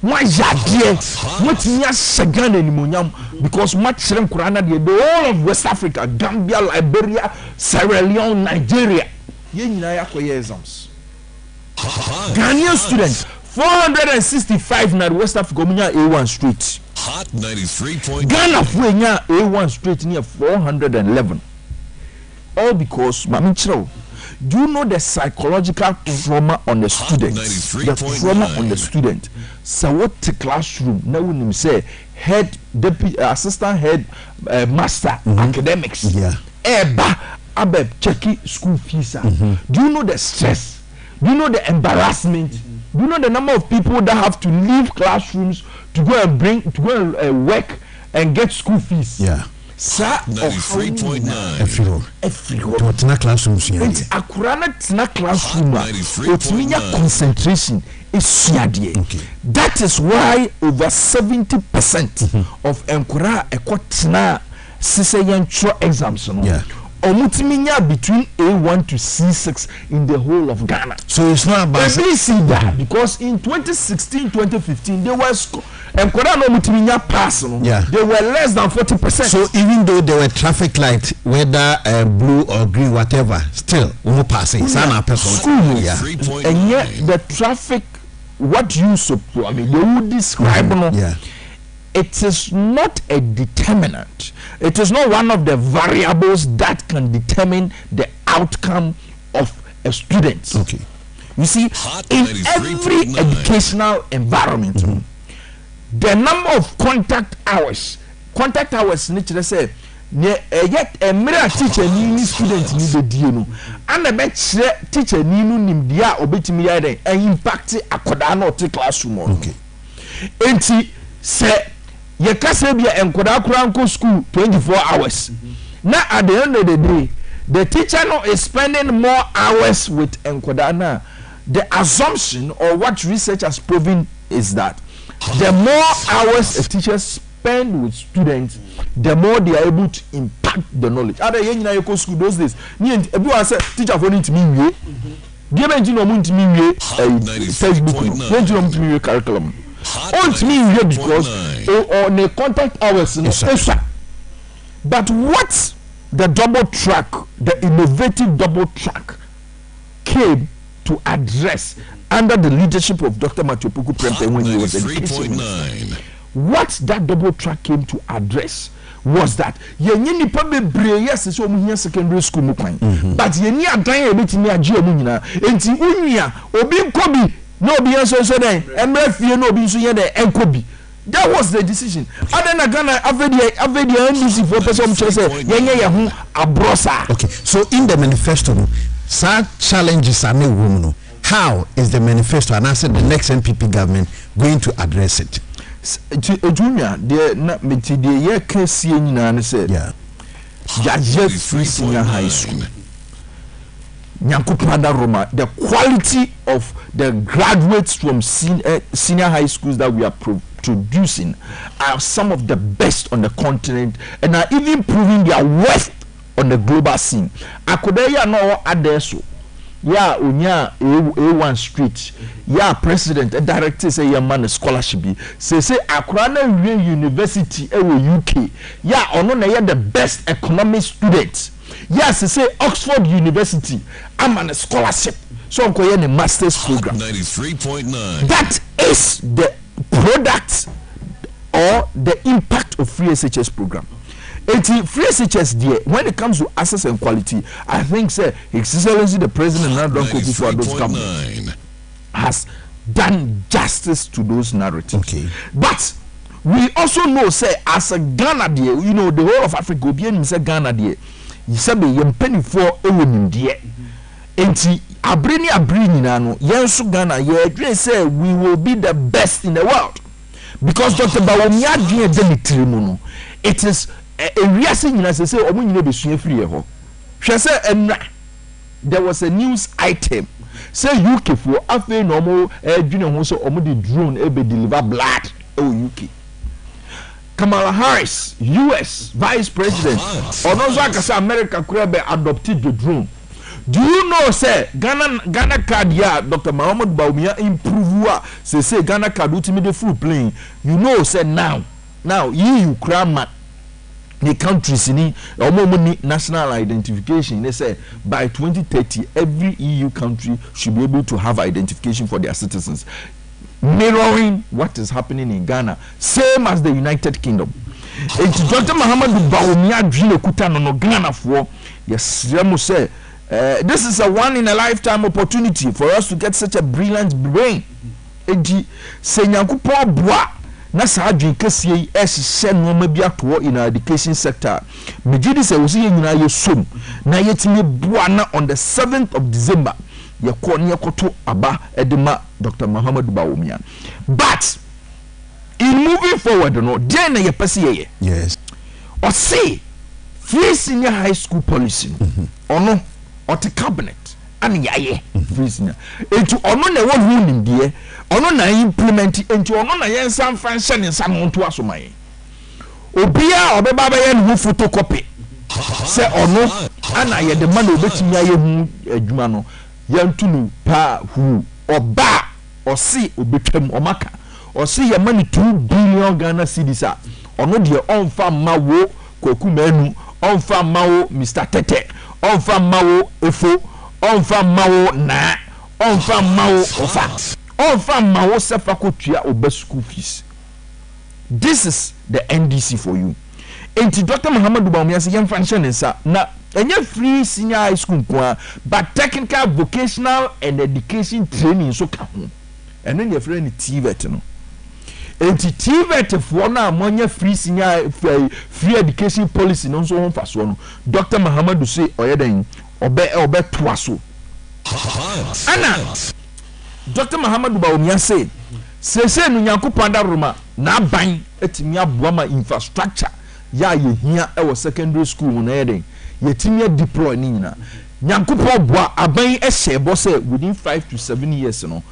what because much the whole of West Africa, Gambia, Liberia, Sierra Leone, Nigeria. Ghanaian students 465 na West Africa A1 straight. Hot 93.9. Ghana A1 straight near 411. All because do you know the psychological trauma on the students? The trauma on the student. So what the classroom now when him say head deputy assistant head master academics. Yeah. Abeb checking school fees. Do you know the stress? Do you know the embarrassment? Do you know the number of people that have to leave classrooms to go and work and get school fees? Yeah. Sir, 93.9. Everywhere. To na classrooms here. It's akurana tina classroom. It's mean concentration is siadie. Okay. That is why over 70% of enkura ekotina sise yentro exams no. Yeah. Omutiminya between A1 to C6 in the whole of Ghana. So it's not about see that because in 2016, 2015 they were pass. Yeah. They were less than 40%. So even though there were traffic lights, whether blue or green, whatever, still no passing. Yeah. And yet the traffic, what you suppose, I mean, they would describe. Yeah. It is not a determinant. It is not one of the variables that can determine the outcome of a student. Okay. You see, in every educational environment, the number of contact hours, nature say, yet a mere teacher ni student ni the dieno, and a bet teacher ni nim dia obetimi yade and impact akoda no te classroom. Okay. Enti say ye kase bia enkoda kranko school 24 hours. Now at the end of the day, the teacher no is spending more hours with enkoda na. The assumption or what research has proven is that the more hours a teacher spend with students, the more they are able to impact the knowledge. Other you go school those days. Everyone said teacher for to me. Give me textbook curriculum. On me because on the contact hours extra. But what the double track, the innovative double track came to address under the leadership of Dr. Matthew Puku Prempeh when he was education minister. What that double track came to address was that yenye nipa bebre yes so omu hia secondary school mu kwan but yenye adan e betimi age omu nyina enti unia obi nkobi no obi enso so den emre fie no obi nso ye den enkobi. That was the decision. Other than Ghana, Avedia NDC for person yenye ye hu abrosa. Okay, so in the manifesto, such challenges are no woman. How is the manifesto and I said the next NPP government going to address it? Junior, the year case and said, yeah, Judge Free Senior High School. Nyankupada Roma, the quality of the graduates from senior high schools that we are producing are some of the best on the continent and are even proving their worth on the global scene. Akoda ya no adeso. Ya onya A1 street. Ya president a director say ya man scholarship bi. Say akora na university ewo UK. Ya ono na ya the best economic student. Yes, say Oxford University. I'm on a scholarship. So I'm going a master's program. 93.9. That is the product or the impact of free SHS program. Free SHS there, when it comes to access and quality, I think His Excellency the President has done justice to those narratives. Okay. But we also know, as a Ghana there, the whole of Africa, Ghana there, you said the penny for there. Enti abrini no yenso Ghana ye say we will be the best in the world because Dr. Bawumia dwen delitiri mu no it is a reason nyina say omo nyina be sua free ho hwe say enra there was a news item say UK for afi no omo dwen ho so omo the drone e be deliver blood UK. Kamala Harris, US Vice President, onozo akasa America kura be adopted the drone. Do you know, say Ghana card ya Dr. Muhammad Bawumia improve say Ghana card ultimate full plane. You know, say now EU crama the countries ni omo national identification. They say by 2030 every EU country should be able to have identification for their citizens, mirroring what is happening in Ghana, same as the United Kingdom. It's Dr. Muhammad Bawumia dream kuta no Ghana for yes say this is a one in a lifetime opportunity for us to get such a brilliant brain. Edi senyakupo bua na sa adwen kese yi ehye no ma bi ato in our education sector. Megidi se wo se nyina yesom na yetime bua na on the 7th of December yekoto aba edema Dr. Muhammad Bawumia. But in moving forward no dey na yepese ye. Yes. Or say free senior high school policy. Ono or the cabinet and yaye prisoner into ono na what ruling there ono na implement into ono na yen san function in san monto asomai obia obeba ba yen hu photocopy say ono ana ye de man obetimi aye hu adwuma no yantunu pa hu oba osi obetwam omaka osi ye mani 2 billion Ghana cedis a ono de onfa mawo kwaku manu onfa mawo Mr. Tete onfa mawo efo onfa mawo na onfa mawo ofa onfa mawo sefa kotua oba school fees. This is the NDC for you. Enti Dr. Muhammad Bawumia say yem function nsa na enye free senior high school kwa but technical vocational and education training so ka ho eno ne free TVET no. Enti TVET for na monye free senior free education policy no so ho faso no Dr. Muhammad say oyeden obe twaso ana Dr. Muhammad Bawumia say se no Nyankopon da roma na ban etimi aboa ma infrastructure ya yehia e wo secondary school no yeden yetimi deploy ni nyina Nyankopon boa aban e hyebo say within 5 to 7 years no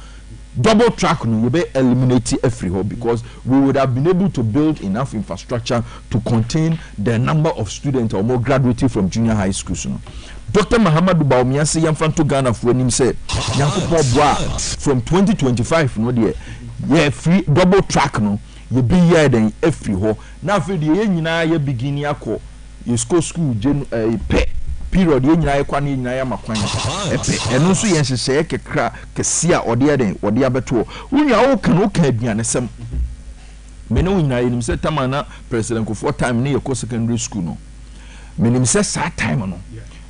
double track no you be eliminate every hole because we would have been able to build enough infrastructure to contain the number of students or more graduating from junior high schools no. Dr. Muhammad Bawumia say yamfan to Ghana for him say Nyankopon boa from 2025 no there yeah free double track no you be here then every hole now for the nyina ye beginning akọ you school pay period ye nyina ye kwa ne nyina ya makwan eno so ye nhyehyɛ kekra kesia ode den ode abeto unya wo kan aduane sem me no nyina ye nim se tamana president ko for time ne ye ko secondary school no me nim se sa time no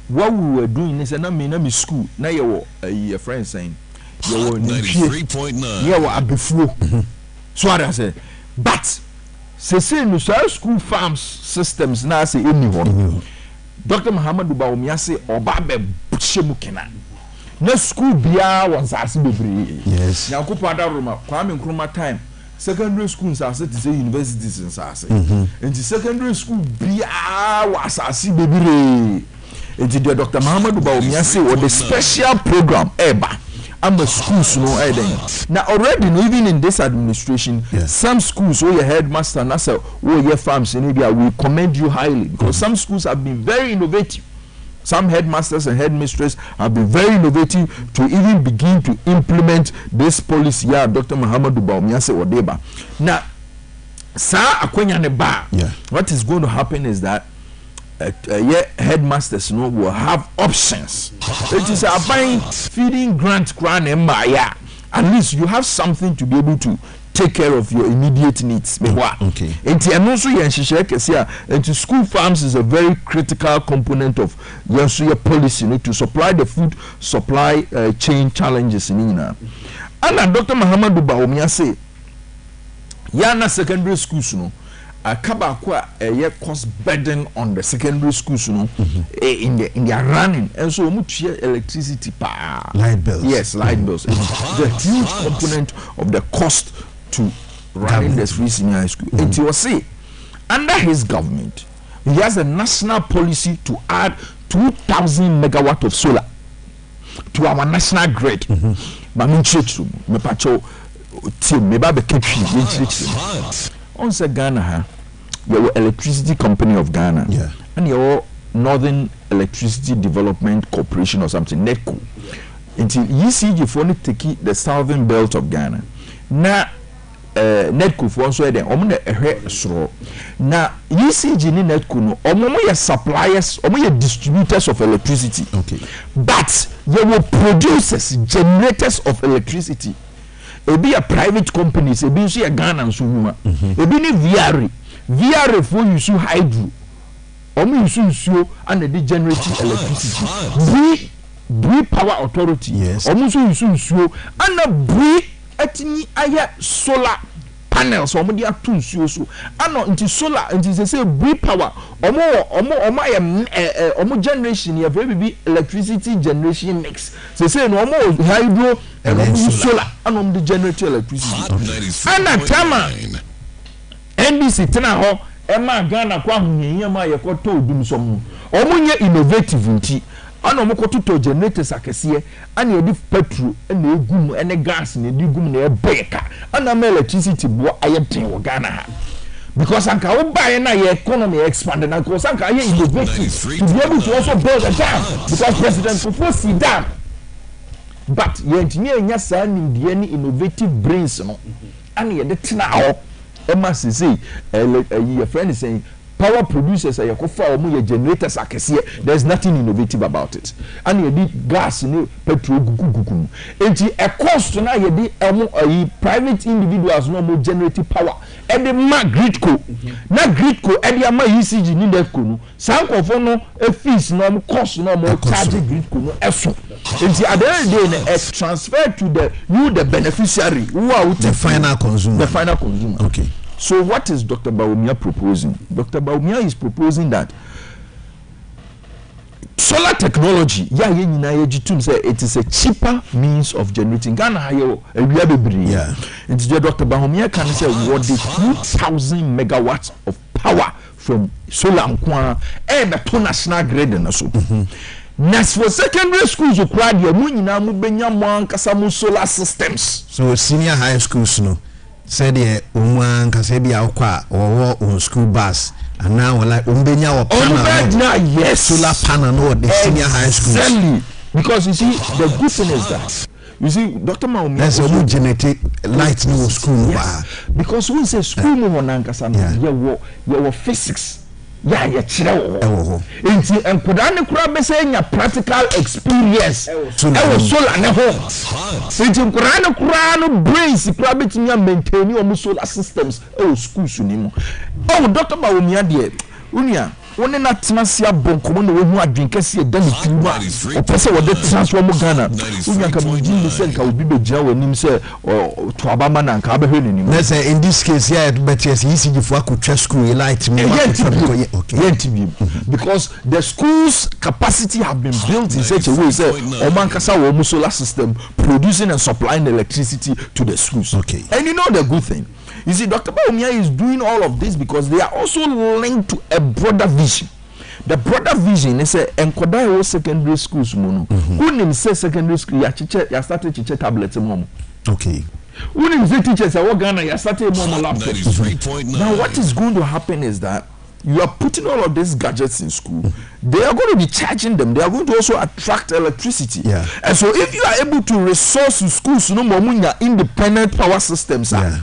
what we were doing is na me na me school na ye wo a friend saying ye wo 93.9 ye wo abefuo so ada say but say no school farms systems na say eni ho Dr. Muhammad Bawumia say oba be bushemu kena na school bia was asase bebre yes Nyankopon da Roma Kwame Nkrumah time secondary schools are set to say universities in asase and secondary school bia was asase bebre and Dr. Muhammad Bawumia say what the special program eba I'm a schools no now already even in this administration some schools your headmaster and say your farms in India we commend you highly because some schools have been very innovative. Some headmasters and headmistresses have been very innovative to even begin to implement this policy. Yeah, Dr. Muhammadu Baumia Odeba. Now, what is going to happen is that headmasters will have options. It is a buying feeding grant at least you have something to be able to take care of your immediate needs. Okay. And also into school farms is a very critical component of your policy to supply the food supply chain challenges in Ina. And Dr. Muhammadu Baumia say yana secondary schools no akabakwa a cost burden on the secondary schools no in their running and so much electricity light bills. Yes, light bills. It's the huge component of the cost to running the free senior high school. And he was say under his government he has a national policy to add 2,000 megawatt of solar to our national grid. But me pacho team me ba be ketwi on say Ghana your electricity company of Ghana and your Northern Electricity Development Corporation or something NEDCO until ECG for take the southern belt of Ghana na NEDCO for so then omo ehwe soro na ECG ni NEDCO no omo ye suppliers omo ye distributors of electricity but you will producers generators of electricity ebi a private companies ebi nso ye Ghana nso huma ebi ni VR for use hydro omo use nsuo and the generating electricity Bree Power Authority omo nso use nsuo and Bree atini aya solar panels omo dia tu nsuo so ano nti solar nti say Bree Power omo omo generation ya very big electricity generation mix say no omo hydro and omo solar and omo generate electricity ana tama NDC tena ho ema Ghana kwa hunyenyem ma yekoto odumsom omo nye innovative nti ana omo kototo generators akese ana edi petrol na egum ene gas na edi gum na ebeka ana ma electricity bo ayeten wo Ghana ha because anka wo buy na your economy expand na because anka ye innovative to be able to also build a dam because president propose see dam but ye ntini enya sa nimdie ni innovative brains no ana ye de tena ho Emma say your friend is saying power producers are your generators are there's nothing innovative about it and you did gas ni petrol gugu and a cost na you did private individuals no more generating power and the grid co na grid co and the ECG ni that no some of no fees no cost no more charge grid co no effort and at the end of the day transfer to the beneficiary who are the final consumer okay. So what is Dr. Baumia proposing? Dr. Baumia is proposing that solar technology, it is a cheaper means of generating. Ghana Dr. Baumia can say what the 2,000 megawatts of power from solar and the national grid and so. Next for secondary schools you cried your solar systems. So senior high schools no. Said ye umwan kasebi akwa on school bus and now like umbenya wa panel yes solar panel no the senior high school exactly because you see the good thing is that you see Dr. Maumi there's a genetic light no school because we say school no nankasa no your physics ya chire wo enti enkoda ne kura be say nya practical experience solar ne ho enti kura ne kura no brains kura be tinya maintain your solar systems schools ni mo Dr. Bawumia de unia woni na tenasia bonkomo na wehu adwenkese da ne tiwa opese wo de transfer mo Ghana unia ka mo jin se nka obi be gya wanim se to abama na nka abehwe nenim let's say in this case here but yes ECG for akutwa school light me okay because the schools capacity have been built in such a way say omankasa wo solar system producing and supplying electricity to the schools okay and you know the good thing. You see, Dr. Baumia is doing all of this because they are also linked to a broader vision. the broader vision is say enkoda wo secondary schools mu no who nim say secondary school ya started chiche tablet mom okay who nim say teachers are Ghana ya started mom laptops. Now what is going to happen is that you are putting all of these gadgets in school. They are going to be charging them. They are going to also attract electricity. Yeah. And so if you are able to resource schools, no more independent power systems. Yeah.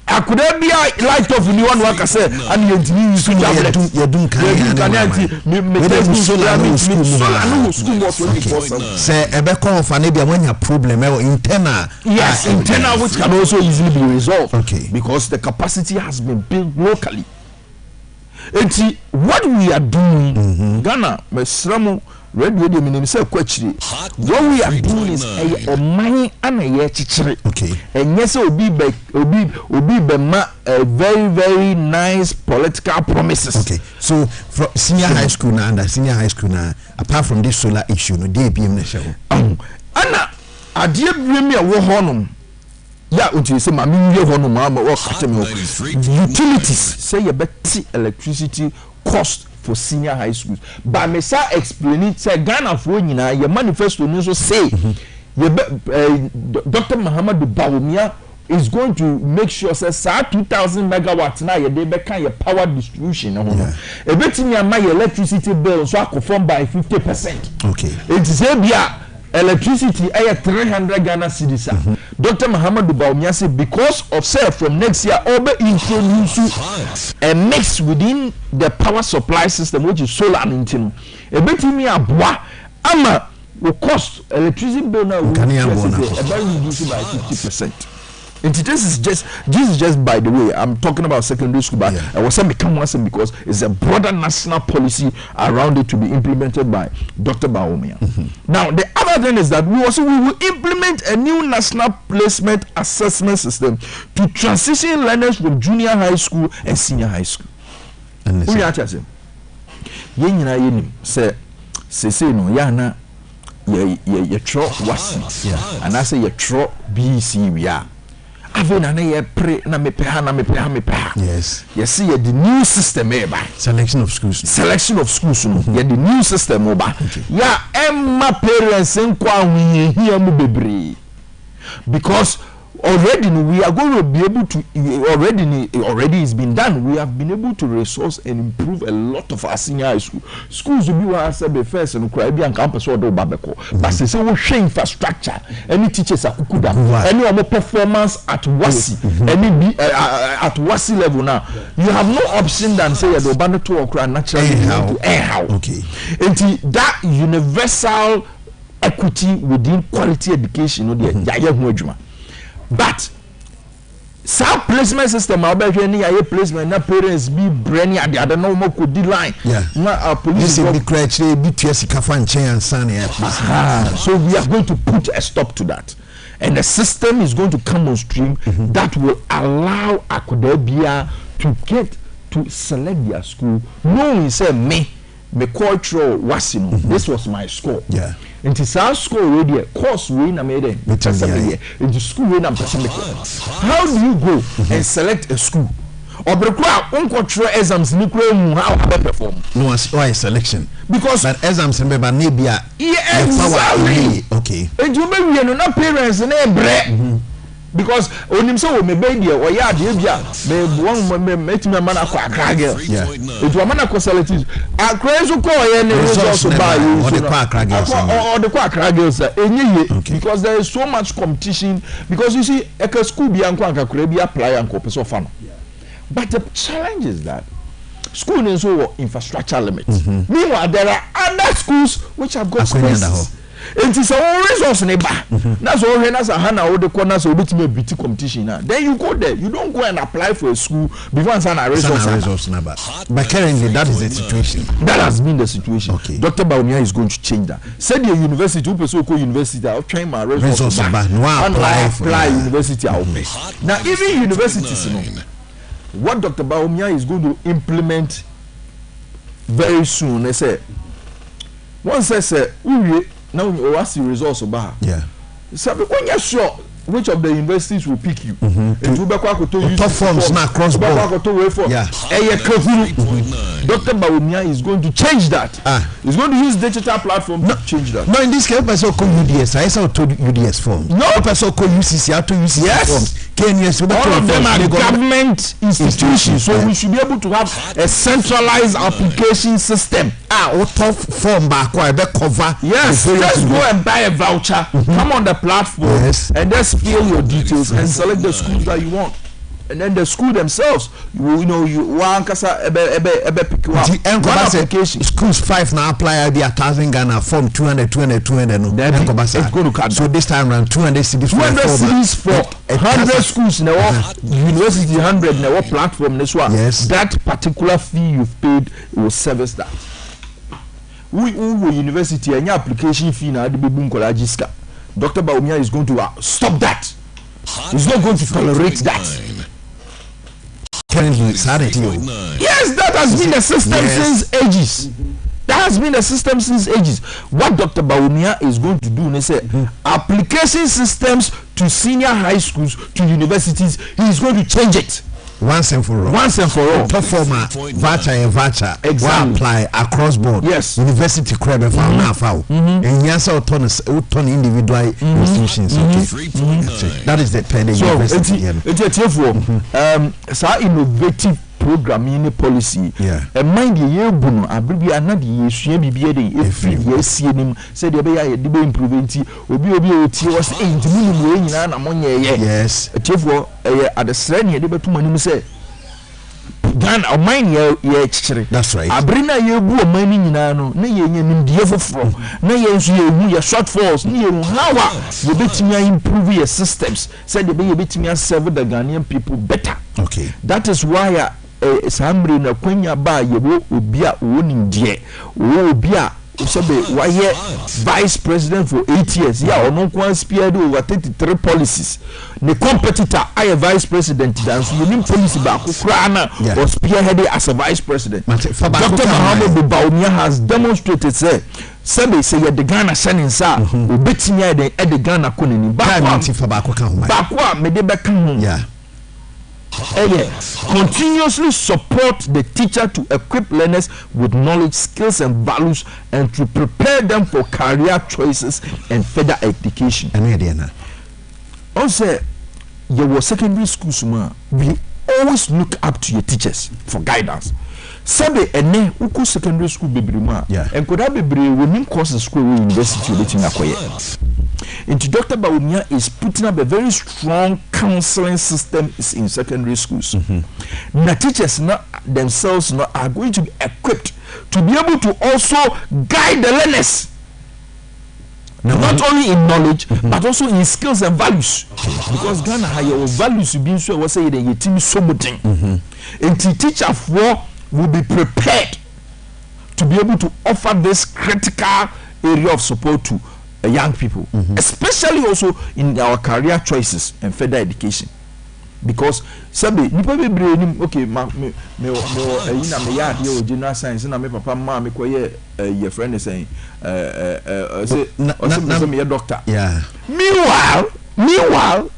I could there be a light off in one work I said and you doing say ebeko of an when your problem internal. Yes, internal which can also easily be resolved. Okay. Because the capacity has been built locally. And see what we are doing, Ghana, Mesramo, radio de minim say kwachiri. What we are doing is a money and a year chichiri. Okay. And yes, obi be very, very nice political promises. Okay. So from senior high school now and senior high school now, apart from this solar issue, no day Biom na show. Anna, adie bremi a wo honum. Yeah, until say mama you honum mama work utilities say you better electricity cost for senior high schools. But me say explain it say Ghana for nyina your manifesto no so say Dr. Muhammad Biom is going to make sure say 2000 megawatts na ye dey be kan your power distribution no no. E betimi am my electricity bill so akonform by 50%. Okay. It say bia electricity 300 Ghana cedis. Dr. Muhammad Biom say because of say from next year over introduce a mix within the power supply system which is solar and intino. E betimi aboa ama will cost electricity bill now will reduce by 50%. And this is just by the way I'm talking about secondary school, but I was saying become one because it's a broader national policy around it to be implemented by Dr. Biom. Now the other thing is that we will implement a new national placement assessment system to transition learners from junior high school and senior high school. And we are saying say no yana ye tro wasi and I say ye tro BC we are. Yes. You see the new system selection of schools. Yeah, the new system yeah, Emma parents because already we are going to be able to already it's been done. We have been able to resource and improve a lot of our senior high schools will be what I said the first and cry be on campus or do babeko. But they say we share infrastructure. Any teachers are kukuda. Any more performance at WASI. Any at WASI level now. You have no option than say the band to or naturally anyhow. Okay. And that universal equity within quality education, but some placement system I'll be any placement na parents be brainy at the other no more could line. Now police be criteria be and so we are going to put a stop to that. And the system is going to come on stream that will allow Akudebia to get to select their school. No, he said me cultural wasino. This was my score. Yeah. It is our school already. Course we na made it. Into school we na how do you go and select a school? Or cultural exams how perform? No, why selection? Because but exams remember maybe exactly. Okay. And you may no parents and because onim so me baby or ya de bia me one me metima man akwa akra girl it wa man akwa select akra so call ye results buy you or the akra girls or the akra girls enye because there is so much competition because you see a school bi anko akra bi apply anko person fa no but the challenge is that school is so infrastructure limits. Meanwhile there are other schools which have got spaces. It is a resource neighbor. That's all that's a hand out the corners of which may be competition now. Then you go there, you don't go and apply for a school before and sign a resource number. But currently that is the situation. That has been the situation. Okay. Dr. Biom is going to change that. Said the university, university, I'll train my resource back. Apply university I'll pay. Now even universities, you know, what Dr. Biom is going to implement very soon, they say once I say now what's the results about? Yeah. So when you're sure which of the universities will pick you, it will be quite to use top forms now cross board. Yeah. Dr. Bawumia is going to change that. He's going to use digital platform to change that. No, in this case, person call UDS. I saw to UDS form. No, person call UCC. I to UCC forms. All of them are government institutions, so we should be able to have a centralized application system. Form back cover. Yes, just go and buy a voucher. Come on the platform and just fill your details and select the schools that you want. And then the school themselves, you one pick one application. Schools 5 now apply the 1,000 Ghana form 200. No, it's going to cut. So this time around 200 cities. 200 cities for 100 schools. Now, university 100 now platform. This one. Yes. That particular fee you've paid will service that. We university any application fee now the baby Nkolajiska. Dr. Bawumia is going to stop that. He's not going to tolerate that. Yes, that has been the system since ages. That has been the system since ages. What Dr. Bawumia is going to do, they say, application systems to senior high schools, to universities, he is going to change it. Once and for all. Performer, voucher, exam apply across board. Yes. University credit for now. And yes, autonomous individual institutions. That is the pen. So it's innovative programming policy. And mind you, Buno, I believe another year, she be a day, if you see him, said the way I did improving will be was 8 million among yes. A chief at the Srenia, they were 2 money say. Gan or mine ye that's right. I bring a year boo money in ano, nay in the from, nay your shortfalls, near how you bet me improve your systems, said the baby bit me serve the Ghanaian people better. Okay. That is why Samri na kwenya ba yewo obia wonim die wo obia sobe why vice president for 8 years ono kwa speared over 33 policies the competitor I vice president dance wonim policy ba kokra na or spearhead as a vice president. Dr. Mohammed Bawumia has demonstrated say the Ghana sending sa obetimi e the Ghana konani ba kwa me de beka ho continuously support the teacher to equip learners with knowledge, skills and values and to prepare them for career choices and further education. Also, your secondary schools, we always look up to your teachers for guidance. Sabe ene uko secondary school bebre ma and could have bebre when courses school university waiting akoye. Into Dr. Bawumia is putting up a very strong counseling system in secondary schools. The teachers themselves are going to be equipped to be able to also guide the learners. Not only in knowledge, but also in skills and values. Because Ghana has your values to be so say the team so much. And the teacher will be prepared to be able to offer this critical area of support to young people, especially also in our career choices and further education. Because sabi nipa be brain okay me ina me yard ye general science na me papa ma me koye your friend is saying say me doctor. Meanwhile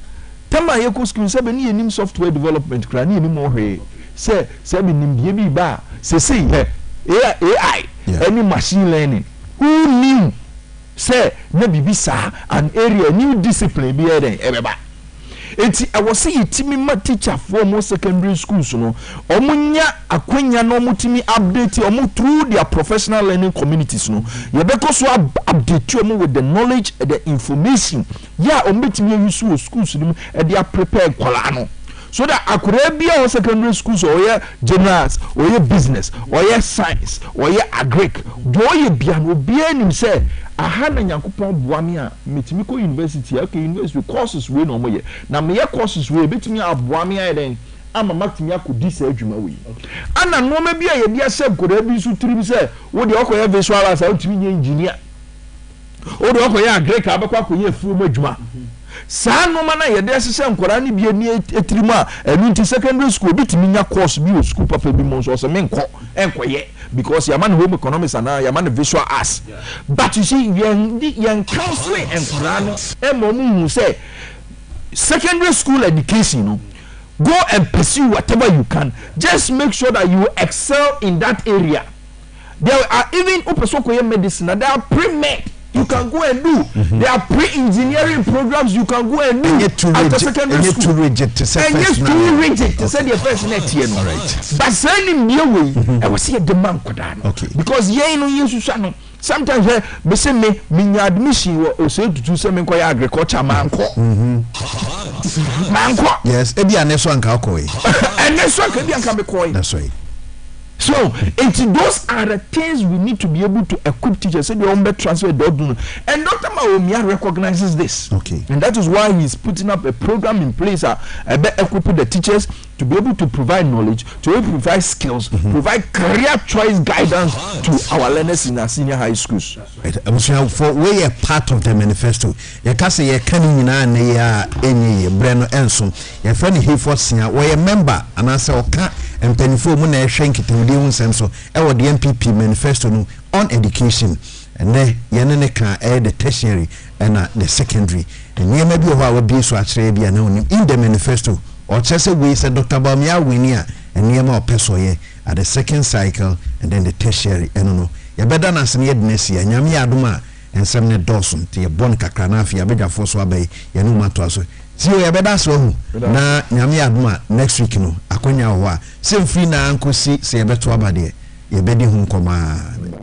tama ye ko school sabi ni enim software development kra ni enim ohwe say sabi nim bie bi ba say AI any machine learning who knew say na bibi sa an area new discipline bi e den ebeba. I was saying ma teacher for more secondary schools no omunya akwanya no mutimi update omu through their professional learning communities no ye beko so update omu with the knowledge and the information ombetimi use schools no e they are prepared kwala no so that akure bia secondary schools or ye generals or ye business or ye science or ye agric do ye bia no bia nim say aha na Nyankopon boame a metimi ko university university courses we no moye na me courses we betimi aboame a den ama matimi akodi sa adwuma we ana no ma bia ye bia seb ko da bi su tiri say wo de okoye visual arts a utimi nye engineer wo de okoye agric abekwa koye fu mo adwuma sa no ma na ye de sese nkora ne bia ni etirimu a enu secondary school bitimi nya course bi o school papa bi mo so se me enkoye because your man home economics and your man visual arts. But you see, young counseling and Quran, say secondary school education, Go and pursue whatever you can. Just make sure that you excel in that area. There are even medicine, and there are pre-med you can go and do. There are pre-engineering programs you can go and do after secondary school. Too rigid to say the first net year. But sending me away, I was here demand because sometimes they say me admission or say to do something called agriculture manko. Yes, ebi aneso anka okoi. Aneso anka bi anka be koi. That's right. So, those are the things we need to be able to equip teachers. So, they transfer. And Dr. Maomia recognizes this. Okay. And that is why he's putting up a program in place, equipping the teachers to be able to provide knowledge, to be able to provide skills, provide career choice guidance to our learners in our senior high schools. Right. For we are part of the manifesto. You can say you can't any brand enso. Your friend here for senior. We are member and I say okay. And penifo mu na ehwe nkitawudi unsem so e wo the MPP manifesto no on education and then yene ne kan the tertiary and the secondary and we maybe ho a bi so akere bia na onim in the manifesto or chese we said Dr. Bamia winia and niema opeso ye at the second cycle and then the tertiary and no ya beda na sene yednesi ya nyame adoma ensem ne dosun te ye bon kakra na afia bedafo so abai ye no mato so si o ya beda so hu na nyame adoma next week no akonya ho a sem free na ankosi se ye beto abade ye bedi hu nkoma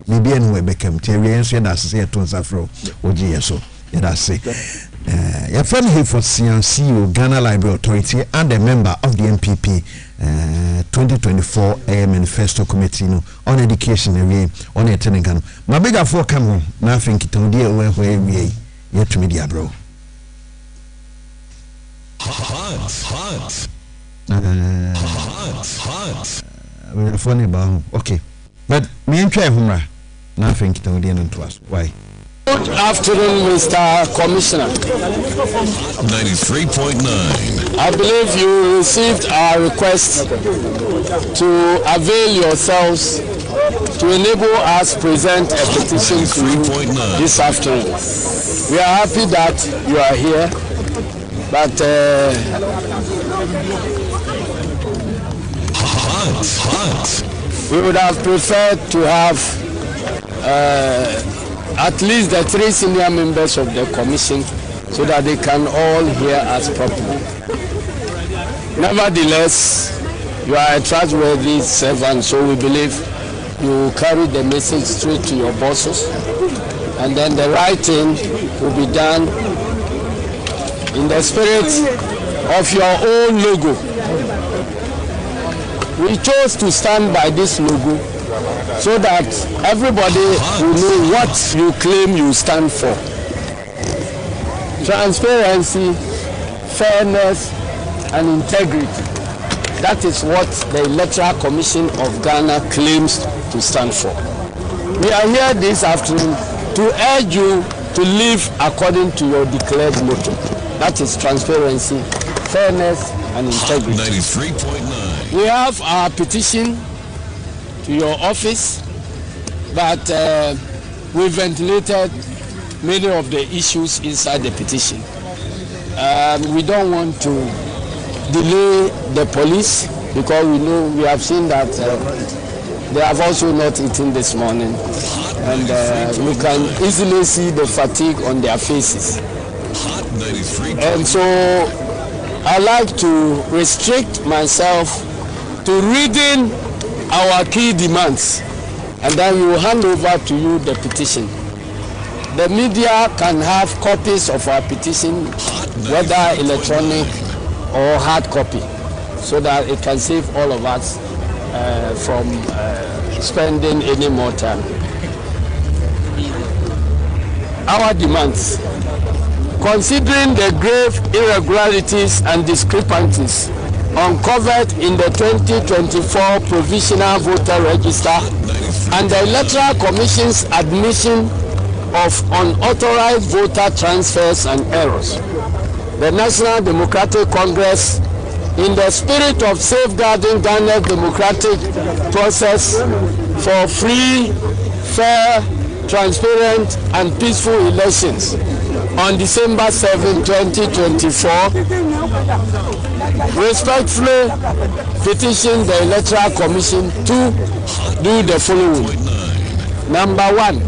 bibia no we bekam te we enso da se ye to nsafro oji ye so ye da se your friend here for CEO Ghana Library Authority and a member of the MPP 2024 Manifesto Committee no, on education area on attending Ghana. My bigger for come now think it on dear where we yet to media bro. Hot. We're funny about okay. But me and try humor. Now think it on the end to us. Why? Good afternoon, Mr. Commissioner. 93.9. I believe you received our request to avail yourselves to enable us present a petition to you this afternoon. We are happy that you are here, but we would have preferred to have at least the 3 senior members of the commission so that they can all hear us properly. Nevertheless, you are a trustworthy servant, so we believe you will carry the message straight to your bosses, and then the right thing will be done in the spirit of your own logo. We chose to stand by this logo so that everybody will know what you claim you stand for. Transparency, fairness, and integrity. That is what the Electoral Commission of Ghana claims to stand for. We are here this afternoon to urge you to live according to your declared motto. That is transparency, fairness, and integrity. 93.9. We have our petition to your office, but we ventilated many of the issues inside the petition. We don't want to delay the police because we have seen that they have also not eaten this morning, and we can easily see the fatigue on their faces. And so I like to restrict myself to reading our key demands, and then we will hand over to you the petition. The media can have copies of our petition, whether electronic or hard copy, so that it can save all of us from spending any more time. Our demands: considering the grave irregularities and discrepancies uncovered in the 2024 Provisional Voter Register and the Electoral Commission's admission of unauthorized voter transfers and errors, the National Democratic Congress, in the spirit of safeguarding Ghana's democratic process for free, fair, transparent, and peaceful elections on December 7, 2024, respectfully petition the Electoral Commission to do the following. Number 1,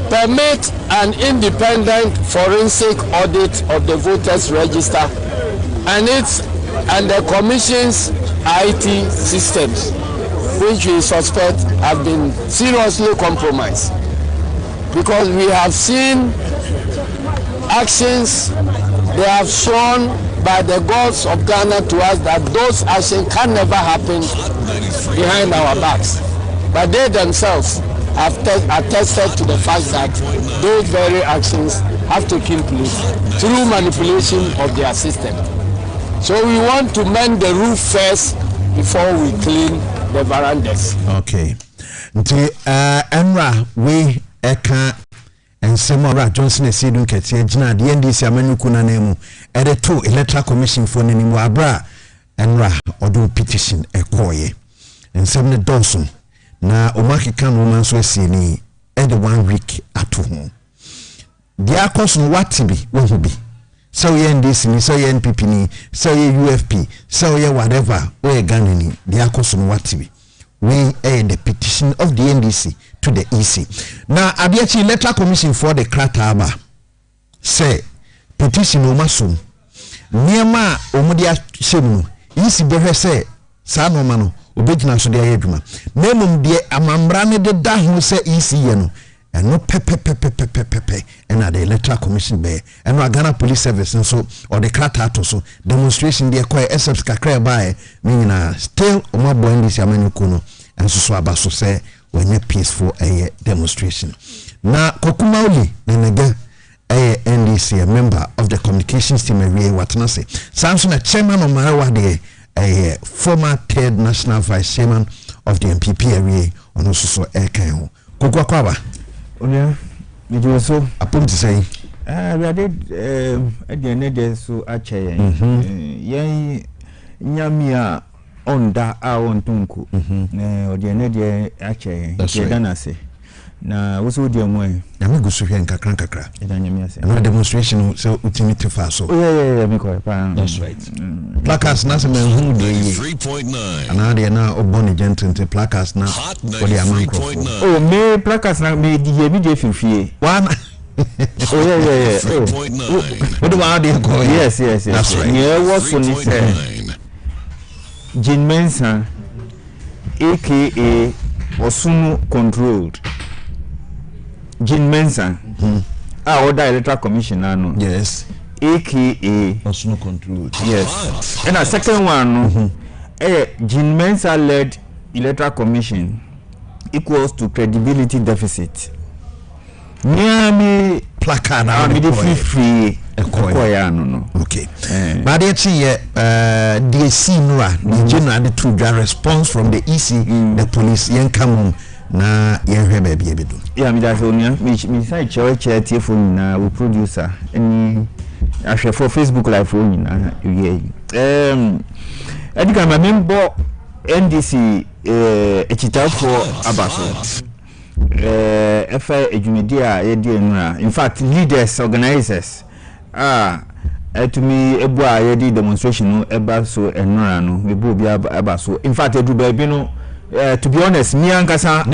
permit an independent forensic audit of the voters register and the Commission's IT systems, which we suspect have been seriously compromised. Because we have seen actions they have shown by the gods of Ghana to us that those actions can never happen behind our backs. But they themselves have attested to the fact that those very actions have taken place through manipulation of their system. So we want to mend the roof first before we clean the verandas. Okay. Emra, we eka Ensemora Johnson Esidun Ketia Jina the NDC Amanyuku na nemu to Electoral Commission for nemu abra Emra odo petition ekoye ensem ne Dawson na omaki kan woman so asini ede 1 week ato ho dia koso watibi wo bi so ye NDC ni so ye NPP ni so ye UFP so ye whatever we Ghana ni dia koso watibi we the petition of the NDC to the EC. Now, Abiachi Electoral Commission for the Krataba say petition omasum. Niema omudia shemu. EC behe say sano mano obejina so dia yeduma. Nemum die amambrane de dahu say EC yeno. And no pepe and at the Electoral Commission be and no Ghana Police Service and so or the Kratato so demonstration there quite except kakra by meaning still oma boy this amanyukuno and so abaso say when you peaceful a demonstration. Na Kokumauli Nenega a NDC a member of the communications team area Watanase. Samson a chairman of Marawa a former third national vice chairman of the MPP area on also so Ekaho. Kokwakwaba. Onya, did you so upon to say we did at the end so ache yen nyamia onda a ontunku o de ne de ache yedana se na wo so de mo na me gusu hwe nkakra nyamia se na demonstration so ultimate faso yeah me ko pa that's right placards na se me hu de 3.9 ana de na oboni gentente placards na for the amanko oh me placards na me di bi de fifie one oh yeah 3.9 what do I do go yes that's right yeah what so ni say Jean Mensa aka Osunu controlled Jean Mensa order Electoral Commission no yes aka Osunu controlled yes and a second one Jean Mensa led Electoral Commission equals to credibility deficit Miami placard na me de free ekoya no okay but it's the sinura the general the to response from the EC the police yen come na yen hwe ba bia bedo yeah me that onia me say chewe telephone na we producer any ahwe for Facebook live phone na edika ma member NDC echitafo abaso efa ejumdia ye die nura in fact leaders organizers to me ebua ye di demonstration no eba so enura no me bo bia eba so in fact edu ba bi no to be honest me ankasa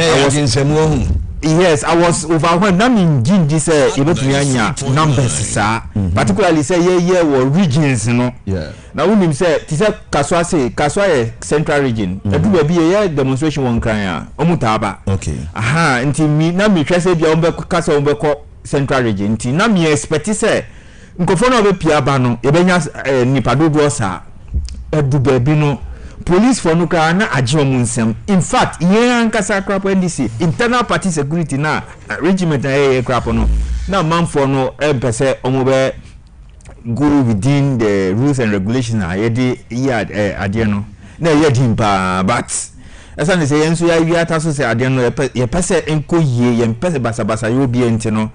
yes I was overwhelmed na me ngingi say ebetumi anya numbers sa particularly say ye were regions no na wonim say ti say kaswa ye central region edu ba bi ye demonstration won kan ya omutaba okay nti mi na me hwese bia ombe kasa ombe ko central region nti na me expect say nkofo na obepia ba no ebenya nipadodo sa edu ba bi no police for no ka na agye omunsem in fact yen ankasa crap NDC internal party security na regiment na crap no na man for no empese omobe go within the rules and regulations na yedi ade no na yedi mpa but esa ne say yenso ya wi ata so say ade no ye pese enko yie ye pese basabasa yo bi enti no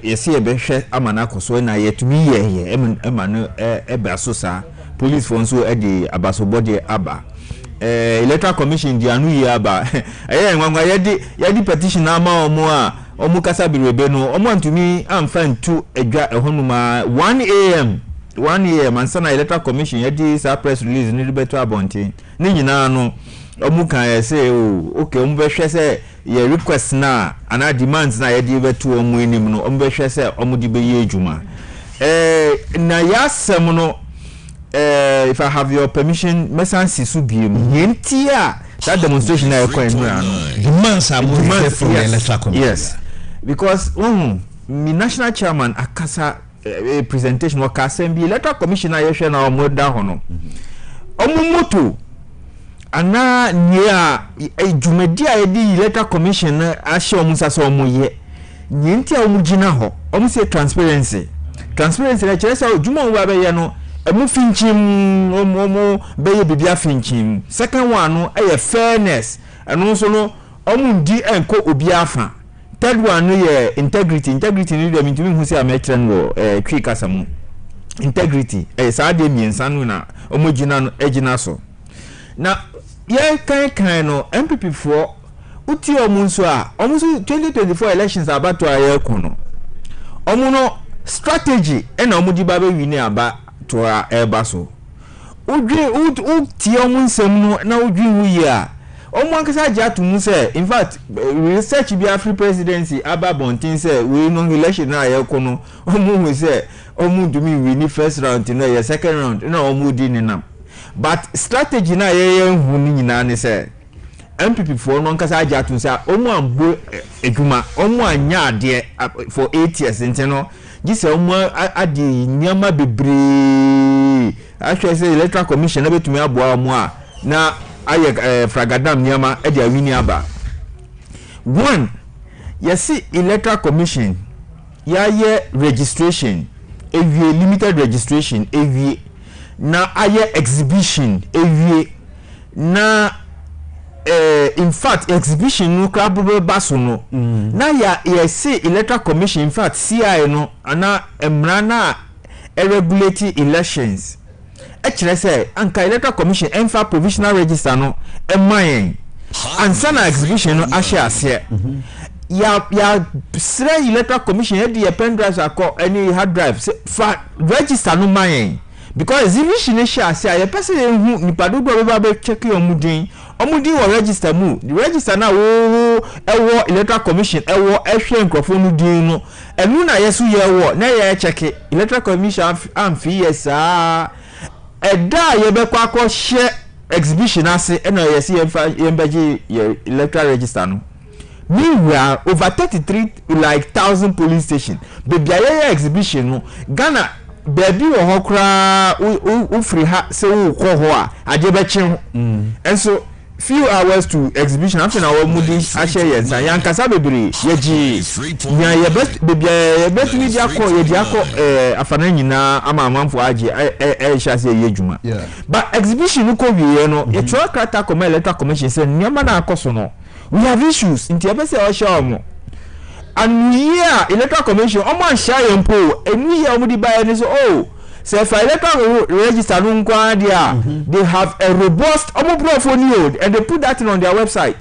ye se ye behwe amana akoso na yetumi ye ema no eba so sa police for so the abaso body aba Electoral Commission di anu yi aba ngwangwa yedi petition na ma omo a omo kasa birebe no omo antumi amfa ntu adwa ehonuma 1 am 1 year mansana electoral commission yedi sa press release ni beto abontin ni nyina no omu kan say okay omu be hwe say ye request na ana demands na yedi beto omu enim no omu be hwe say omu di be ye adwuma na yasem no if I have your permission mesan sisu biem yentia that demonstration na ekwan no demands are moving from the electoral commission. Yes, because mi national chairman akasa a presentation wa kasembi electoral commissioner yehwe na omoda hono omumoto ana nia ejumedi a yedi electoral commission ahye omusa so omoye nyenti a omugina ho omuse transparency na chere ojuma wo abaye no emu finchim omo beye bibia finchim. Second one no fairness eno so no omundi enko obi afa. Third one no integrity ni dem ntumi hu se ametren wo twi kasamu integrity saa de miensa no na omogina no egina so na ye kan no MPP for uti omunso a omunso 2024 elections abato aye kono omuno strategy na omudi ba be wini aba to eba so uti omunsem no na udwi wuye a omo ankasa jatu say in fact research bi Afri presidency aba bontin say we no election na ye kono omo hu say omo dumi win first round no ye second round na omo di ni nam but strategy na ye hu ni nyina ni say MPP for no ankasa jatu say omo ambo edwuma omo anya ade for 8 years ntino gise omo ade nyama bebre ahwe say electoral commission na betumi aboa omo a na aye fragadam nyama e dia wini aba. One, you see electoral commission ya ye registration ewie limited registration ewie na aye exhibition ewie na in fact exhibition no krabbe baso no na ya see electoral commission in fact CI no ana emra na regulate elections actually say anka electoral commission enfa provisional register no emayen ansana exhibition no ahye ase ya sre electoral commission e the pen drives akọ any hard drive fa register no mayen because exhibition e share ase ya person hu nipa dodo be check omudin wo register mu the register na wo ewo electoral commission ewo ehwe nkrofo no din no enu na yesu ye wo na ye check electoral commission amfi yesa eda ye be kwa ko share exhibition ase ena ye si yembaji electoral register no meanwhile over 33 like 1000 police station bebia ye exhibition no Ghana baby wo hokra u free ha se wo ko ho a ade be chen and so few hours to exhibition after na wo mudi ahye ye san yankasa bebere ye ji nya ye best bebia ye best ni dia ko ye dia ko afana nyina ama amanfo age shase ye dwuma but exhibition ko wie no ye tro krata ko electoral commission say nyama na akoso no we have issues nti e be say o sha omo and here electoral commission omo an sha ye mpo enu ye omo di ba ni so so if electoral register no nkwa dia they have a robust omoprofonio and they put that on their website.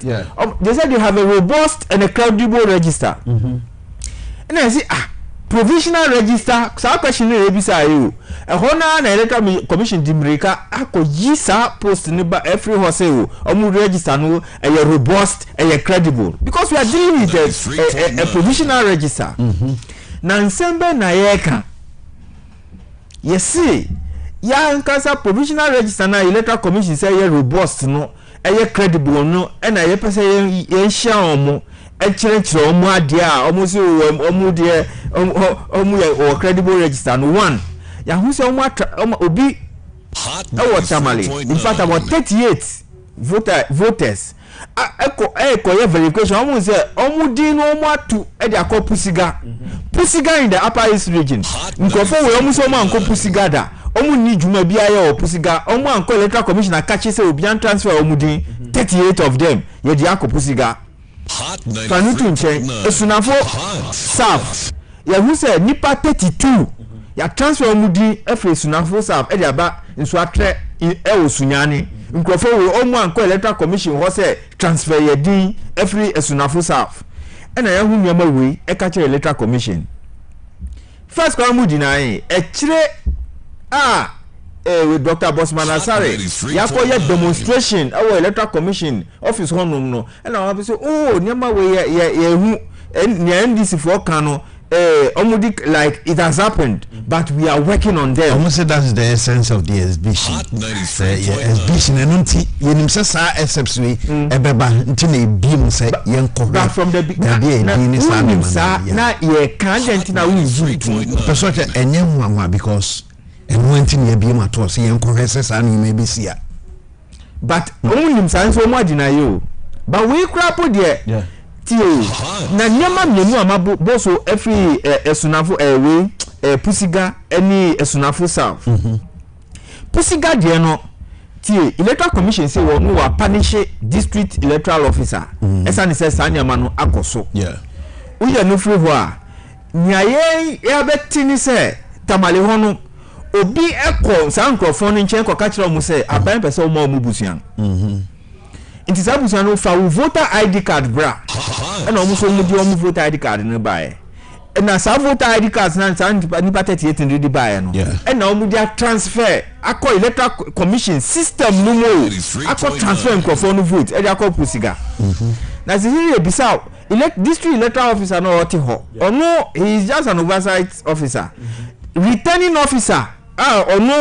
They said they have a robust and a credible register. And I say provisional register so question no ebisa you e hona na electoral commission dimreka akoyisa post ni ba every hose omo register no a robust and credible because we are dealing with a provisional register. Na nsembe na yeka yes ya nkasa provisional register na electoral commission say ye robust no e credible no e na ye pese ye hia omo e kire omo ade a omo se omo de omo ye credible register no one ya hu se omo obi e what tamale in fact about 38 voters eko ye verification omo se omo din no omo atu e de akọ pusiga in the upper east region nkofo we omo so omo anko pusiga da omo ni dwuma bia ye o pusiga omo anko electoral commission akache se obi an transfer omo din 38 of them ye di akọ pusiga fanutu nchen esunafo south ya hu se nipa 32 ya transfer omo din efe esunafo south e de aba nso atre e osunyane nkofo we omo anko electoral commission ho se transfer ye din every esunafo south ena ya hu nyama we e ka kire electoral commission first kwa mu dinai e kire with Dr. Bosman Asare yakoye demonstration our electoral commission office honum no and I say oh nyama we ye hu NDC for kano omudi like it has happened but we are working on them. Almost say that's the essence of the exhibition. Exhibition and unti yenim say sa excepts we ebeba nti na Biom say yenko. But from the beginning na ye can't na we do person enye nwanwa because and when thing you Biom at all say yenko hese sa ni maybe see ya. But only say so much deny you but we crap there. Yeah. Na nyama menu amabo boso every esunafo we pusiga any esunafo south pusiga de no tie electoral commission say won wa punish district electoral officer esa ni say sanyama no akoso yeah uye no free ho a nyaye ya betini say tamale ho no obi ekọ sankrofon nchen ko ka kire mo say aban pese o ma busuan it is abusuan no fa voter ID card bra and almost only the voter ID card no buy and na sa voter ID cards na nipa 38 ndi buy no and na omu dia transfer akọ electoral commission system no mo akọ transfer microphone vote e dia akọ pusiga na se here bisa district electoral officer no oti ho ono he is just an oversight officer returning officer ono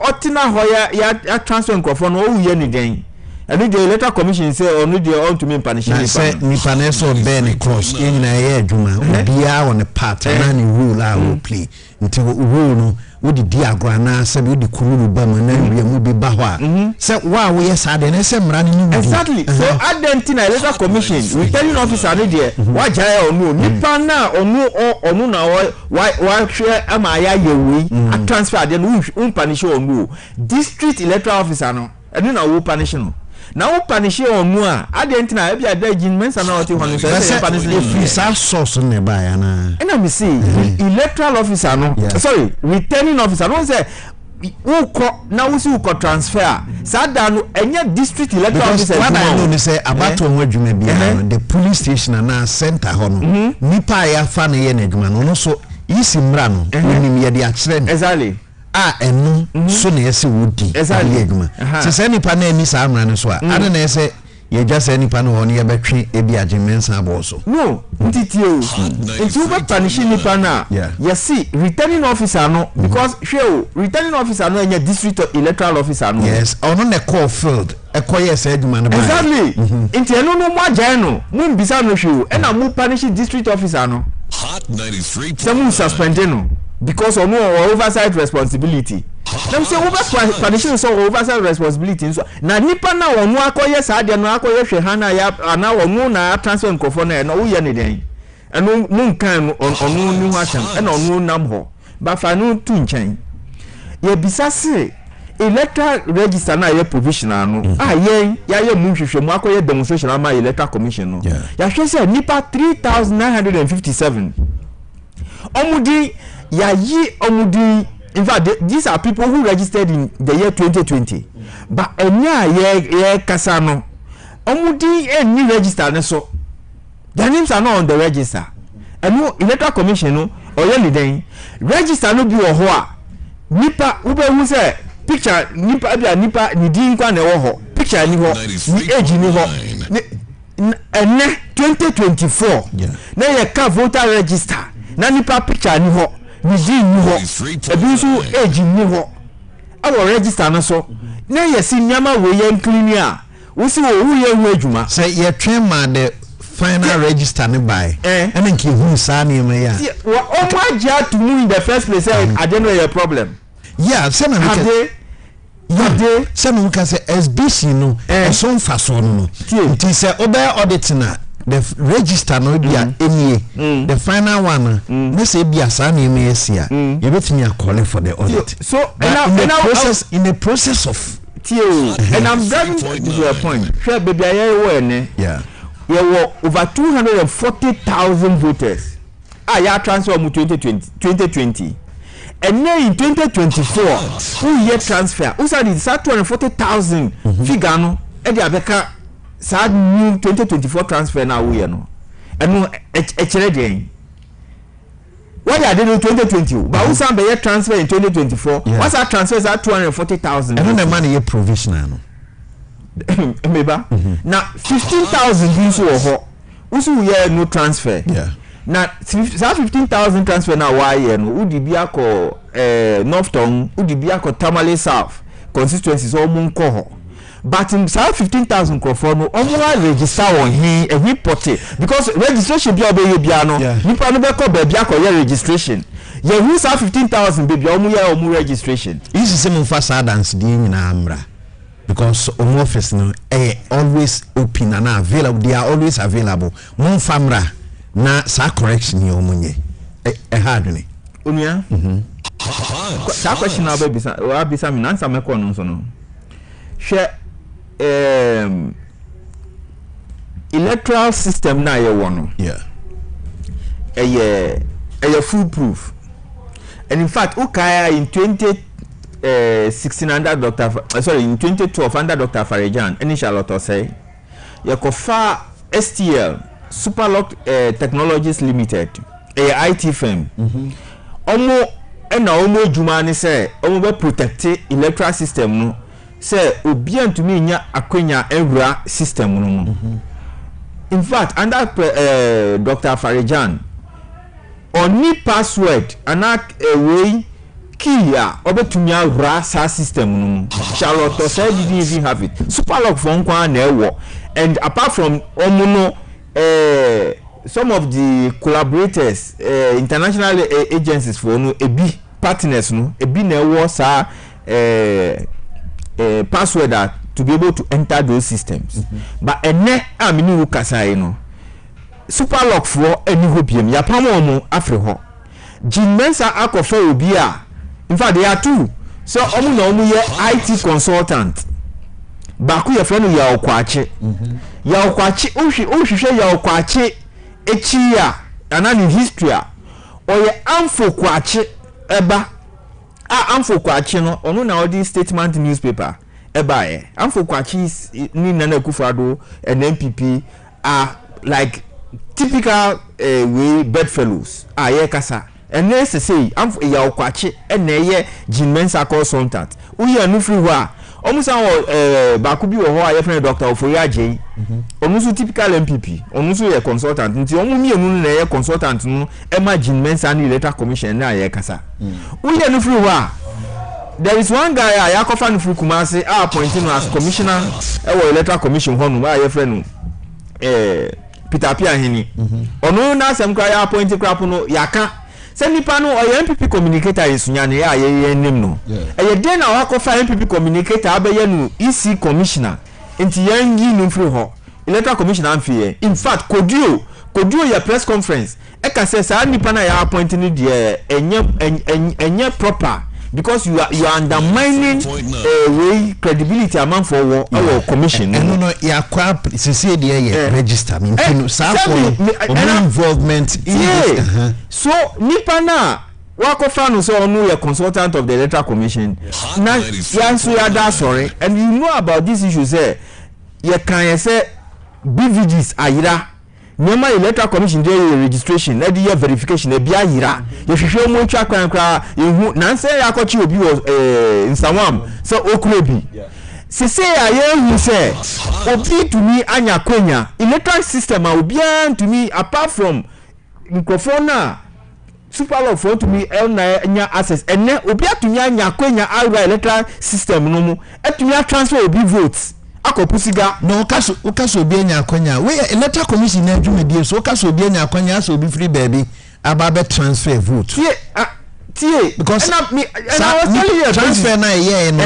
otina ho ya transfer microphone no o ye ni den and the electoral commission say only the all to me punishment say ni paneso ben cross in na ye adwuma obia on the part na ni rule a will play until rule no wo di diagram na say wo di kururu ba ma na wi mu bi ba ho a say wa wo yes ade na say mra ni exactly so identity electoral commission returning officer no there wa jaya onu nipa na onu na wa hwe ama ya yewi a transfer de no punish onu district electoral officer no enu na wo punish no na wo punish onu a identity na e bia da jin mensa na oti hono say punish the source ne ba ya na and I see electoral officer no sorry returning officer no say uko na wusi uko transfer sada no enye district electoral officer what I know say about one adwuma bia the police station na center hono nipa ya fa na ye na adwuma no so isi mra no nim ye de a kire no exactly enu so na yesi wudi exactly adwuma se nipa na emi sa amra no so a ade na yesi ye just nipa no won ye betwe ebi agemensa aboso no ntiti o nti wo punish nipa na yesi returning officer no because returning officer no enye district electoral officer no yes ono na call field ekoye se adwuma no ba exactly nti eno no mo ajan no mo mbisa no hwe e na mo punish district officer no hot 93 some suspending no because of no oversight responsibility. Them say over so oversight responsibility so na nipa na wonu akoye saade no akoye hwe hana ya ana wonu na transfer nkofo na no uye ne den eno nu nkan onu ni ho atam ena onu nam ho ba fa no tu nchen ye bisase electoral register na ye provisional no ye mu hwehwe mu akoye demonstration ama electoral commission no ya hwe se nipa 3957 omudi omudi in fact these are people who registered in the year 2020 but enya ye kasa no omudi any register ne so their names are not on the register and no electoral commission no oye ni den register no bi wo ho a nipa ube hu say picture nipa ni din kwa na wo ho picture ni ho ni age ni ho ene 2024 na ye ka voter register na nipa picture ni ho ni din ni ho ebi so age ni ho awo register no so na ye si nyama we ye clean a wo si wo ye hu adwuma say ye twen ma the final register ne by and nki hu sa ne me ya wo o ja to mu in the first place I don't know your problem say na we say we can say SBC no so mfa so no nti say obe audit na the register no bia enie the final one na say bia sa na me esia you betimi call for the audit so in the process of and I'm driving to a point sure baby aye wo ene there were over 240,000 voters ya transfer mu 2020 and then in 2024 who year transfer who said it's 240,000 figure no e dey abeka sad new 2024 transfer na we no and no e chere den what are they in 2020 but who some be transfer in 2024 what's our transfers at 240,000 and the money provisional no meba na 15,000 din so ho usu ye no transfer na 15,000 transfer na wa ye no udi bi akọ Northton udi bi akọ Tamale South constituencies o mu nko ho but in 15,000 crofo no omo register on he porte because registration bi obeye bia no nipa no be ko ba bia ko ye registration ye who 15,000 baby omo ye omo registration isi se mo fa sa dance di nyina amra because home office no always open and available they are always available mon famra na sa correction ye omunye hard ni onua sa question na bisa wa bisa mi answer me ko no so no hwe electoral system na ye wono foolproof and in fact ukaya in 2016 under in 2012 under Dr. Farijan initial auto say yakofa STL Superlock Technologies Limited a IT firm omo ejuma ni say omo be protect electoral system no say obi antumi nya akwenya ewura system no in fact under Dr. Farijan oni password ana way key a obetumi awura sa system no Charlotte say didn't even have it Superlock for nkwa na ewo and apart from omuno some of the collaborators international agencies for no ebi partners no ebi na ewo sa password to be able to enter those systems but ene amini wu kasai no Superlock for any hopium ya pamo no afre ho Jimensa akofa obi a in fact there are two so omu na omu ye IT consultant baku ye friend ya okwache ohwehwe ya okwache echi ya anani history a oye amfo kwache eba amfo kwache no onu na odi statement newspaper eba amfo kwache ni Nana Akufo-Addo and NPP are like typical way bedfellows ye kasa and they say amfo ya okwache and ye Jimensa consultant uye anu free wa omusa baku bi wo ho aye friend Dr. Ofoyaje omusu typical MPP omusu ye consultant nti omu mienu na ye consultant no ema Jimensa ni electoral commission na ye kasa uye anu free wa there is one guy ayakofa no free Kumasi appointing as commissioner ewo electoral commission ho no aye friend Peter Pia hini onu na asem kra ya appointing crap no yaka se nipa no o MPP communicator isunyane ya ye nim no e den na wakofa MPP communicator abeye no EC commissioner enti yan yi no free ho electoral commissioner amfie in fact kodio ya press conference e ka se sa nipa na ya appointing ni de enye proper because you are undermining way credibility among for our commission no ya kwa se dey register me sa for involvement in this so nipa na wakofa no so onu ya consultant of the electoral commission na yanso ya da sorry and you know about this issue say you can say BVGs ayira nyama electoral commission dey registration na dey verification e bia yira ye hwehwe mo twa kwankra ehu na say yakochi obi nsawam so okurebi sese ya yehu say obi to me anya kwenya electoral system obi an to me apart from microphone na Superlock for to me nya access ene obi atumi anya kwenya alwa electoral system no mu atumi transfer obi votes akopusiga no okaso obi anya akwanya we electoral commission na adwumedie so okaso obi anya akwanya so obi free baby ababe transfer vote tie because and I was telling you transfer na no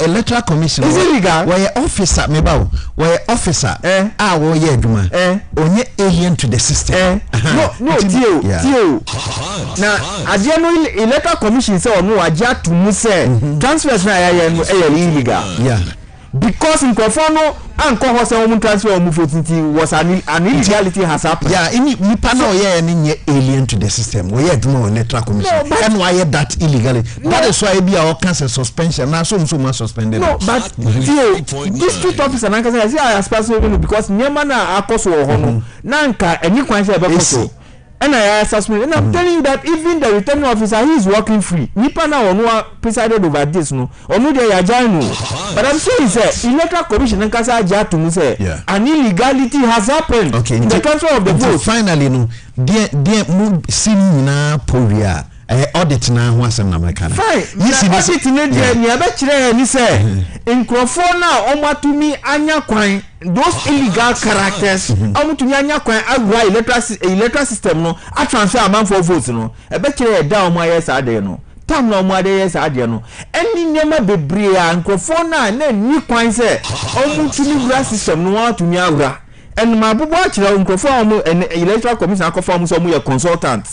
electoral commission is illegal where officer meba where officer wo ye adwuma onye alien to the system no tie na adia no electoral commission say onu adia to mu say transfers na ya no illegal because in Kofono and Kohose woman transfer or move was an illegality has happened. Yeah, in Nipano ye alien to the system. We had more electoral commission. No, and why that illegally? That is why be our cancel suspension. Now so much suspended. No, but these two topics and I say I aspire because Nyamana akoso hono. Nanka any question about and I suspend. And I'm telling you that even the returning officer, he is working free. Nipa na onu presided over this no. Onu dey ajanu. But I'm saying say electoral commission and kasa aja to me say an illegality has happened in the transfer of the vote. Finally no, there mu sini na poria. Audit na ho asem na meka na. Yes, audit ne dey ni abekire ni say nkrofo na omatumi anya kwan those illegal characters omutumi anya kwan agwa electoral system no a transfer amount for votes no ebekire da omo ayes ade no tam na omo ade yes ade no eni nyema bebre a nkrofo na ni kwan say omutumi electoral system no atumi agwa en mabubo akire nkrofo omo electoral commission akofa omo so omo ye consultant.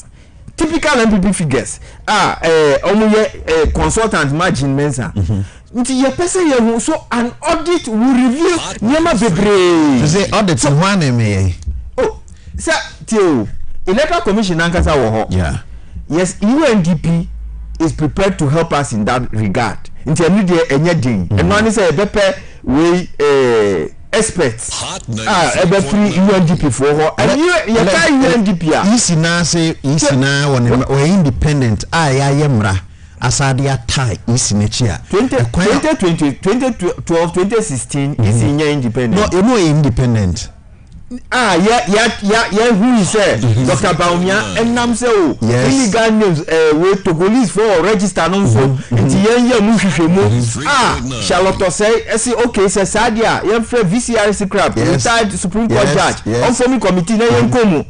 Typical MPP figures omuye consultant margin mensa nti ye person ye so an audit will reveal nyama bebre to say audit one me sir tio electoral commission ankasa wo ho yes UNDP is prepared to help us in that regard nti enu de enye din enu ani say bepe we experts ebe free UNDP for ho and you can UNDP isi na won independent ya mra asade atai isi na chi a 2020 2012 2016 isi nya independent no emo independent who is Dr. Baumia enam say o illegal names we to police for register no so nti ye mu hwehwemu Charlotte say okay say sadia ye free VCRC crap retired Supreme Court judge on forming committee na ye nkomu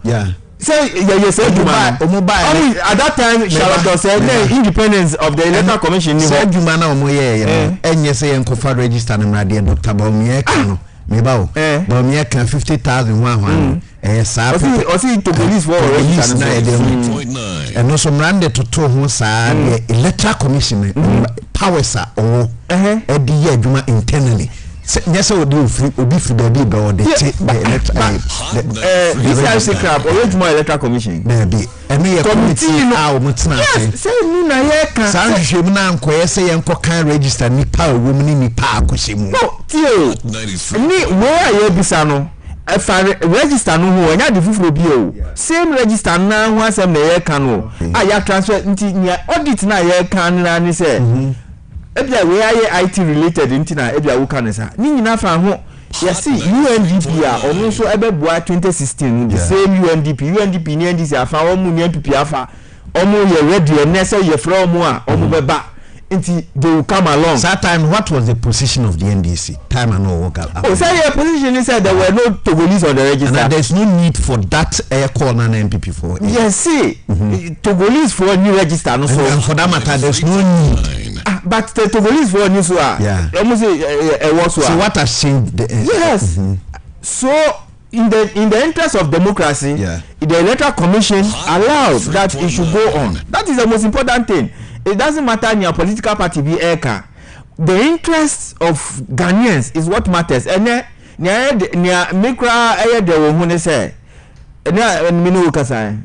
say ye say Juma at that time Charlotte say the independence of the electoral commission say Juma na omo ye enye say ye nkofa register na mrade Dr. Baumia kano me bawo but me can 50,000 one sa o see to police for register na and no so mrande to ho sa electoral commission powers are o e di ye adwuma internally yes obi free baby be o the electoral this is crap or electoral commission be enu ye committee a o mutena say nu na ye kan san hwehwem na ankoye say ye nkokan register ni pa wo mu ni pa akohyemu no tio ni where ye bisa no register no ho anya de fufuro bi o same register na ho asem na ye kan no ya transfer nti audit na ye kan na ni say ebia we are IT related ntina ebia wo kan sa ni nyina fa ho yes UNDP a ono so ebeboa 2016 the same UNDP ni NDC afa omu ni MPP afa omu ye ready and say ye fra omu a omu beba nti they will come along. That time what was the position of the NDC time and no work out say your position is that there were no Togolese on the register and there's no need for that air call na MPP for yes see Togolese for a new register no so and for that matter there's no need but the Togolese for new so almost so what has changed yes so in the interest of democracy the electoral commission allowed that it should go on. That is the most important thing. It doesn't matter in your political party be eka. The interest of Ghanaians is what matters. And mikra de wo say minu kasa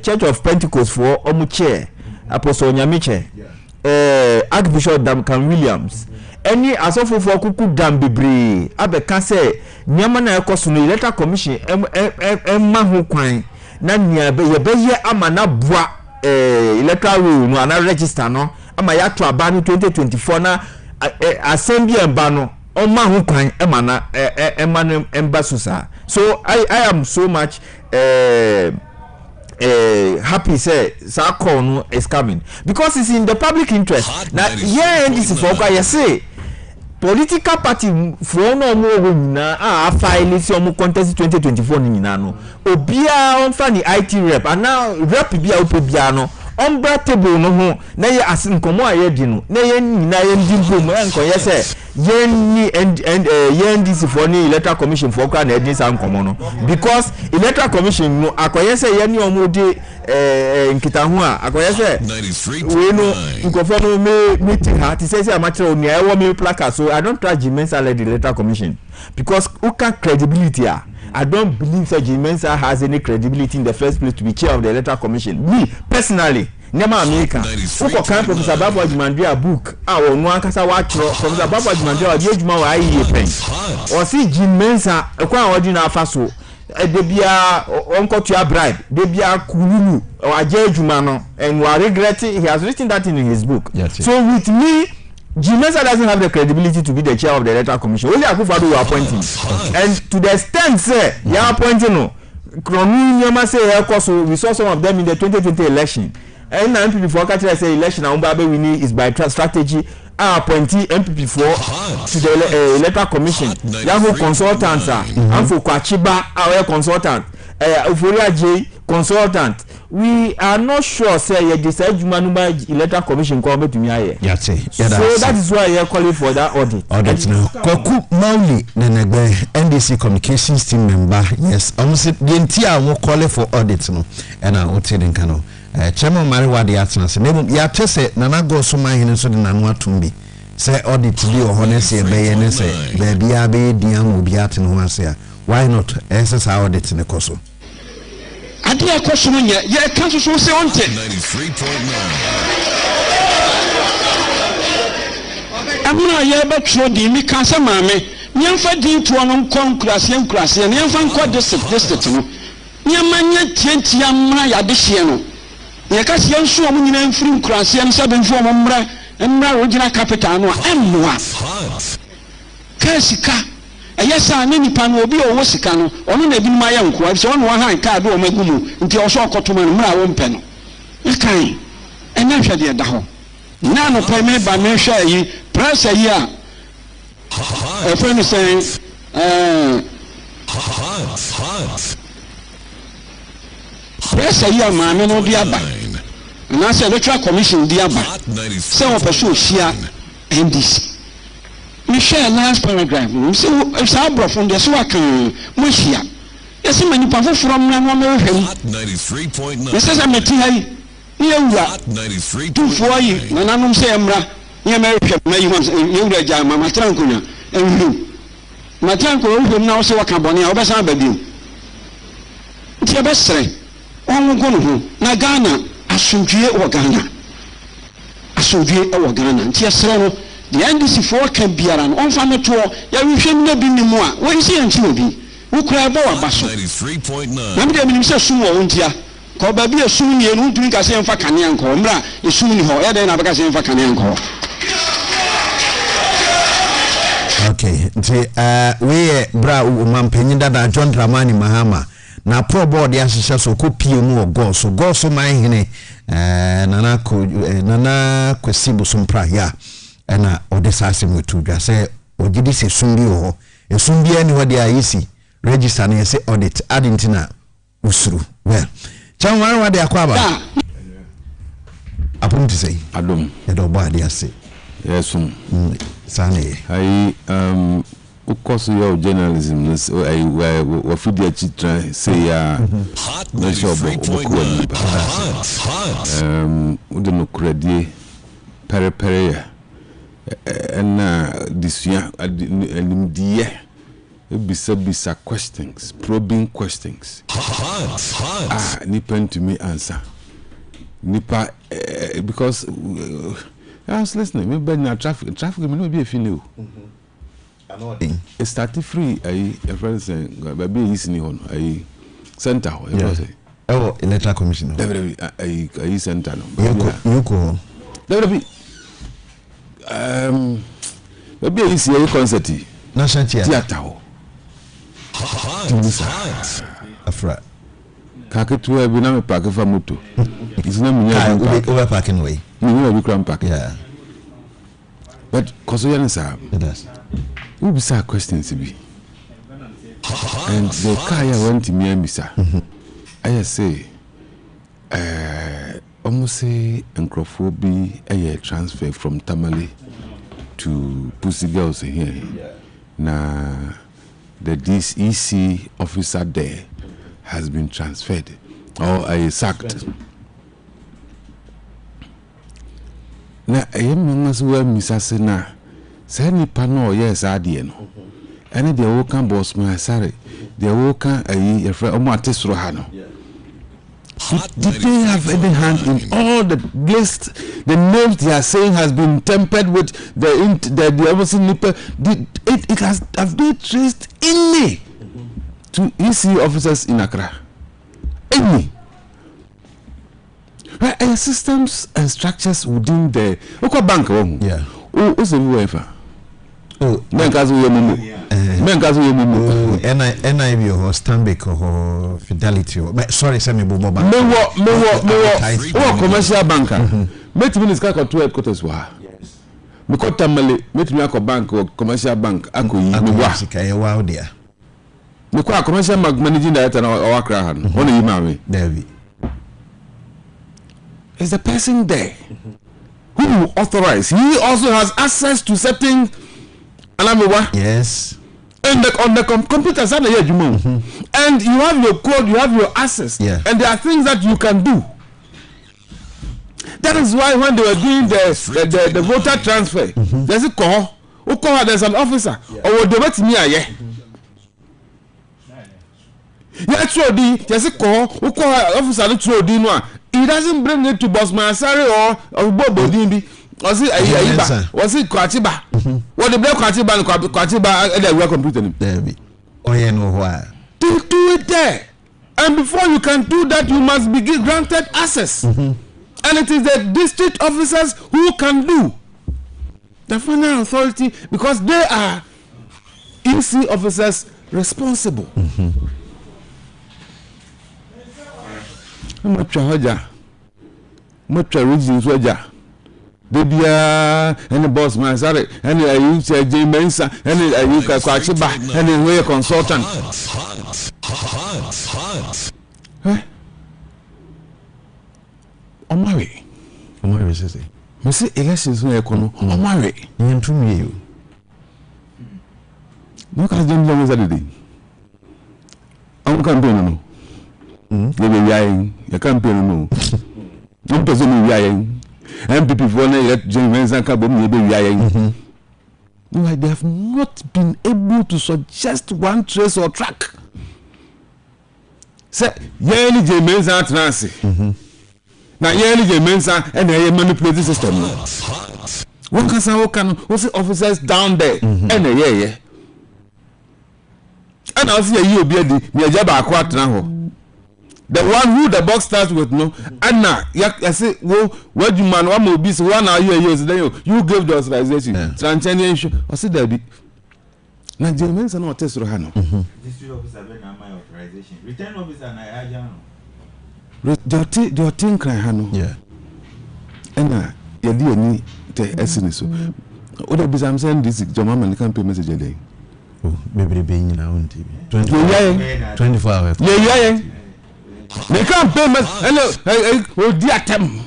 Church of Pentecost for omuche Apostle Nyamiche Archbishop Duncan Williams any asofo for kuku dam bebre abeka say nyama na ekoso no electoral commission ma ho kwan na nia ye beye ama na boa electoral rule no ana register no ama ya to aba no 2024 na assembly eba no o ma ho kwan ema na ema no embassy so I am so much happy say call no is coming because it's in the public interest now here and this for you say political party for no more na file si omo contest 2024 ni nyina no obia on fa ni IT rep and now rep bia opebia no ombra table no ho na ye asin komo aye di no na ye nyina ye ndi bom enko ye say ye ni ye ndi si for ni electoral commission for kwa na edin san komo no because electoral commission no akoye say ye ni omo de nkita ho a akoye say we no nkofo no meeting ha ti say amache oni e wo me placard so I don't trust Jimensa led the electoral commission because uka credibility I don't believe that Jimensa has any credibility in the first place to be chair of the electoral commission. Me personally, Nema America. Uko kan Professor Babu Ajimandria book. Onu ankasa wa chro Professor Babu Ajimandria wa ejuma wa ayi pen. O si Jimensa kwa wodi na afa so de bia onko to bribe de bia kululu or aje adwuma no and we are regretting he has written that in his book. Yes, so with me Jimesa doesn't have the credibility to be the chair of the Electoral Commission. Only Akufo-Addo will appoint him. And to the extent say they are appointing no Kronu Nyama say so we saw some of them in the 2020 election. And MPP for catch say election and Umbabe winning is by strategy. Appointee MPP for to the Electoral Commission. Yahoo consultants and for Kwachiba our consultant. Uforia J consultant. We are not sure say you decide Jumanuma Electoral Commission come to me here. So that is why you are calling for that audit. Audit now. Kwaku Mauli Nenegbe NDC Communications team member. Yes, almost the entire will call for audit no. And I will tell you kano. Chairman Mariwa the atnas. Nebu ya tese nana go so my hin so the nanwa tumbi. Say audit bi o honest e be yen say baby abe diam obi atin ho ase. Why not SS audit ne koso? Ade akoso no ye kan so se onte 93.9 amuna ye ba tro di mi kan se maame nyemfa din to no nkonkurase nyemfa nkọ district no nyema nya tiantia mra ya de hye no ye ka se nso mo nyina mfiri nkurase no se benfo mo mra original capital no emmoa kasika eyesa na nipa no obi owo sika no ono na ebinuma ya nko so ono han card o magumu nti o so okotoma no mra wo mpe no ikan ena hwede e da ho na no pa me ba me hwa yi press yi a e friend say press yi a ma me no di aba na say Electoral Commission di aba say o pe so hia NDC we share last paragraph. So it's our bro from the Swakan, Mushia. Yes, many people from America. 93.9. This is a material. You are 93.9. 4 years. Nanum say, Amra, you America, may want you, Jama, Matrankunya, and you. Matranko, now so Wakaboni, or Bessa Baby. It's your best say. One go to Nagana, Asujie or Ghana. Asujie or Ghana. Tiasrano. The NDC for can be around on family tour. Ya we should not be any more. What is he and you be? Who cry about Basso? 93.9. Maybe the minister soon won't ya. Call baby a soon you don't drink a same for Canyan Combra. Is soon ho, then I became for Canyan Co. Okay, we bra man penyida da John Dramani Mahama. Na pro board ya shisha so ko PMO go so my hene nana kwesibu sumpra ya. Ena odesase mwetu dwa se ogidi se sumbi ho esumbi ani hode ayisi register na se audit adintina usuru well chanwan wade akwaba apun to say adom e do ba de ase yesum sane ai ukoso yo journalism this ai wa fidi achitra say ya na shobo udeno kredie pere ya and this year bisa questions, probing questions. Nipa to me answer. Nipa because I was listening. Maybe na traffic may be a few. It started free. A friend saying, "Baby, listening on a center." Oh, Electoral Commission. A center. You maybe is a concert national theater afra kaketu e bi na me park fa moto is na me over parking way me we cram park yeah but cause you answer yes we be say questions be and the car ya went to me and sir I say almost say encrophobia a transfer from Tamale to Pussy Girls here. Now the DEC officer there has been transferred or sacked. Now I am not where Mrs. Sena said ni pano yes adieno. And the wokan boss my sorry. The wokan a friend Omatis Rohano. Did they have any hand in all the list? The names they are saying has been tempered with the Everson nipper. Did it has they traced any to EC officers in Accra. Any systems and structures within the local bank. Yeah. What's the UEFA? Oh, Menkazu Yomumu. NIB or Stanbic or Fidelity. Sorry, Sammy Boba. Me commercial banker. Met me in Skaka 2 headquarters. Yes. Me got Tamale, met me a bank or commercial bank. Uncle Yi. Wow, dear. Me kwa commercial managing director or Accra. Only you marry. David. Is the person there who will authorize? He also has access to certain. Yes. And on the computers, and you have your code, you have your access, and there are things that you can do. That is why when they were doing the voter transfer, there's a call. There's an officer. Or the wet me aye. There's a call. Officer he doesn't bring it to Boss Masari or Bobo Dimbi. Was it Ayiba? Was it Kwatiba? What the black Kwatiba and they computer him? Oh, yeah, no, why? Do it there. And before you can do that, you must be granted access. And it is the district officers who can do. The final authority, because they are EC officers responsible. Much regions waja. Debia any boss man sorry any you say J Mensa any you Kwachiba any way consultant. On my way. Me say elections no ekono on my way. Yentumi you. No cause dem no say dey. Am campaign no. They be yayin, you campaign no. No person yayin. MPP for let James and Cabo maybe they have not been able to suggest one trace or track. Say yearly James and Nancy. Now yearly James and they manipulate the system. What can what's the officers down there? And yeah. And I'll see you be the Jabba Quat now. The one who the box starts with no, Anna, I say, well, what you man, one more be 1 hour years, then you gave the authorization. Transgeniation, I said that be. Now, James and not test Rohano. District officer, my authorization. Return officer, and I your thing cry, Hano. Yeah. Anna, your dear knee, the essence. What I be saying this, your mama and can't pay message a day. Oh, maybe being in our own TV. 24 hours. Yeah. They can't pay me. Hello, dear Tem.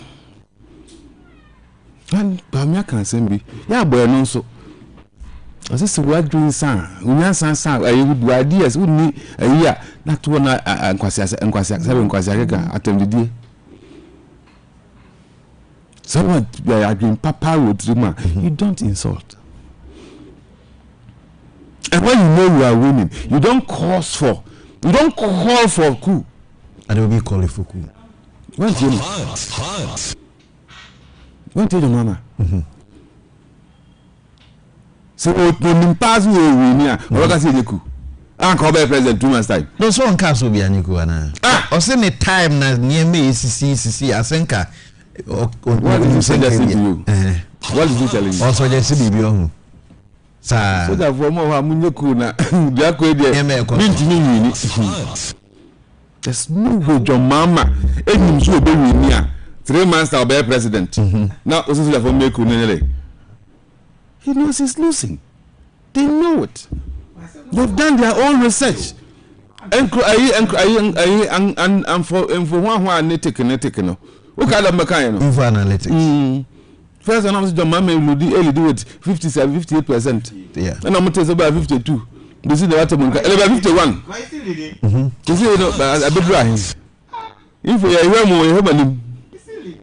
And Bamia can send me. Yeah, boy, no so. As this word doing son, we answer son. I would do ideas, would need a year, not one and Quasiaca attend the day. Someone I agree, Papa would rumor. You don't insult. And when you know you are winning, you don't call for a coup. And it will be called for coup. When's your mama? So when pass we near, what can say coup? I call by president 2 months time. No, so on castle be an equal. Or send a time near me, CC, I think. What did you say that to you? What did you tell him? Also, just see Biom. So that for more Munyakuna, there's no way your mama, and you be near 3 months I'll be president. Now, this is for me. He knows he's losing. They know it. They've done their own research. And for one taken. What kind of mechanic? Info analytics. First, I was your mama will do it 57-58%. Yeah. And I'm going to say about 52. This is the water about 51. You see, a bit dry. Info, you hear more.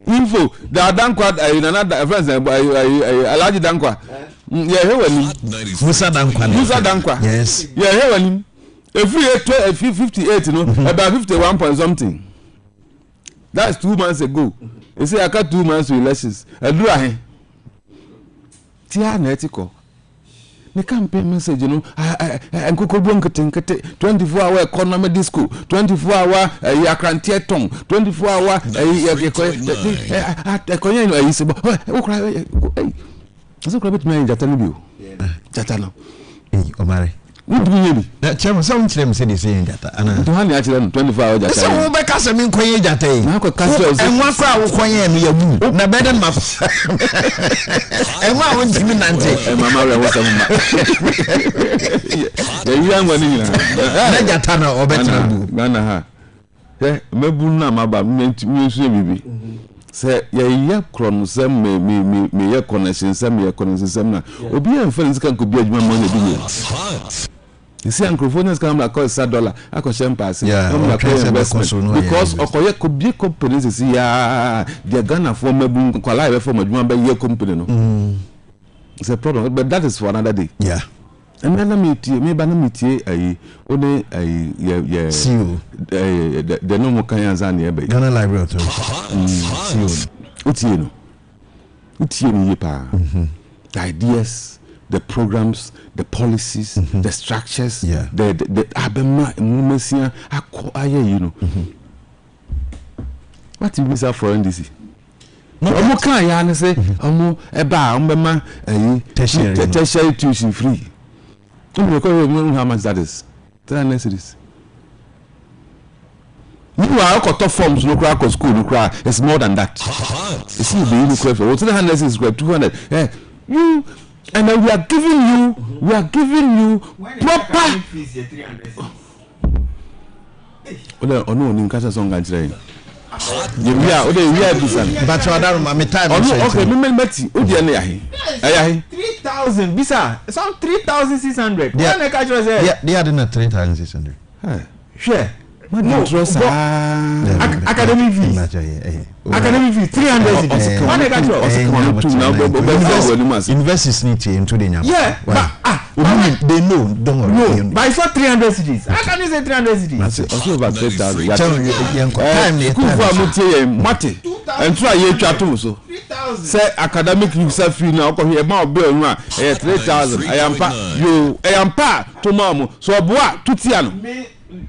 Info, the Dankwa, another friends, a large Dankwa. Yeah, Musa Dankwa. Yes. Yeah, here, if we 58, about 51 point something. That's 2 months ago. You say I got 2 months to elections. I do I. Tia ethical. the campaign message, you know, and Kokobunkatin, 24-hour economy disco, 24-hour Yakrantia tongue, 24-hour Jatano. Omare. What do you mean? That chairman, some them say they say that. And 24 hours. so we back as a min koye jate. And one crowd koye me yabu. Na better map. And one went to me nante. Mama was the young one in Jatana or better. Ghana ha. Mebuna maba me bibi. Say ye kron sem me ye connection sem ye connection sem na. Obi en friends kan ko bi adwuma mo na bi. You see, Anchrophonians come like $1. I can share pass. Yeah, because okoye could be companies see they're gonna form a boom qualify for my year company. No, it's a problem, but that is for another day. Yeah, and then maybe only see you the no more Kanyanzania, but Ghana Library too. See you, the ideas. The programs, the policies, the structures, the abema mumesia aye, you know. What is this for NDC? No, omo kan ya ne say omo eba ombema tertiary tuition free. How much that is? 300 cedis. You are got forms no crack or school no crack. It's more than that. You see, the you crack for 300 cedis, 200. You. And then we are giving you proper. Oh no, you can't say something. We are but time. Okay, me meti. O di ene yahi. 3,000. Bisa. Some 3,600. They are in 3,600. Share. No, academic fees. Academic fees 300. Universities need to into the yeah, they know. Don't worry. No, but it's not 300 cities. How can you say 300 cities? That's also about 3,000. Mate. And try you chat so. Say academic yourself free now. Come here, my bill. 3,000. I am pa to mamo. So boa to tiano.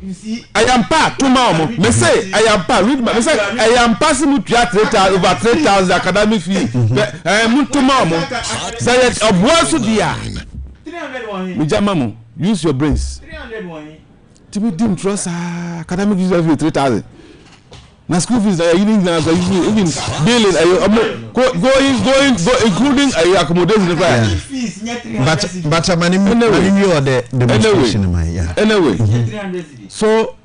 You see, I am part to mama. Me say I am part. Read me say I am passing to over 3,000 academic fee. I am to mama. Say it a boy so dia. 301. Me jamamu. Use your brains. 301. To be dim trust academic use of 3,000. Na school fees even billing going including accommodation but money or the demonstration anyway so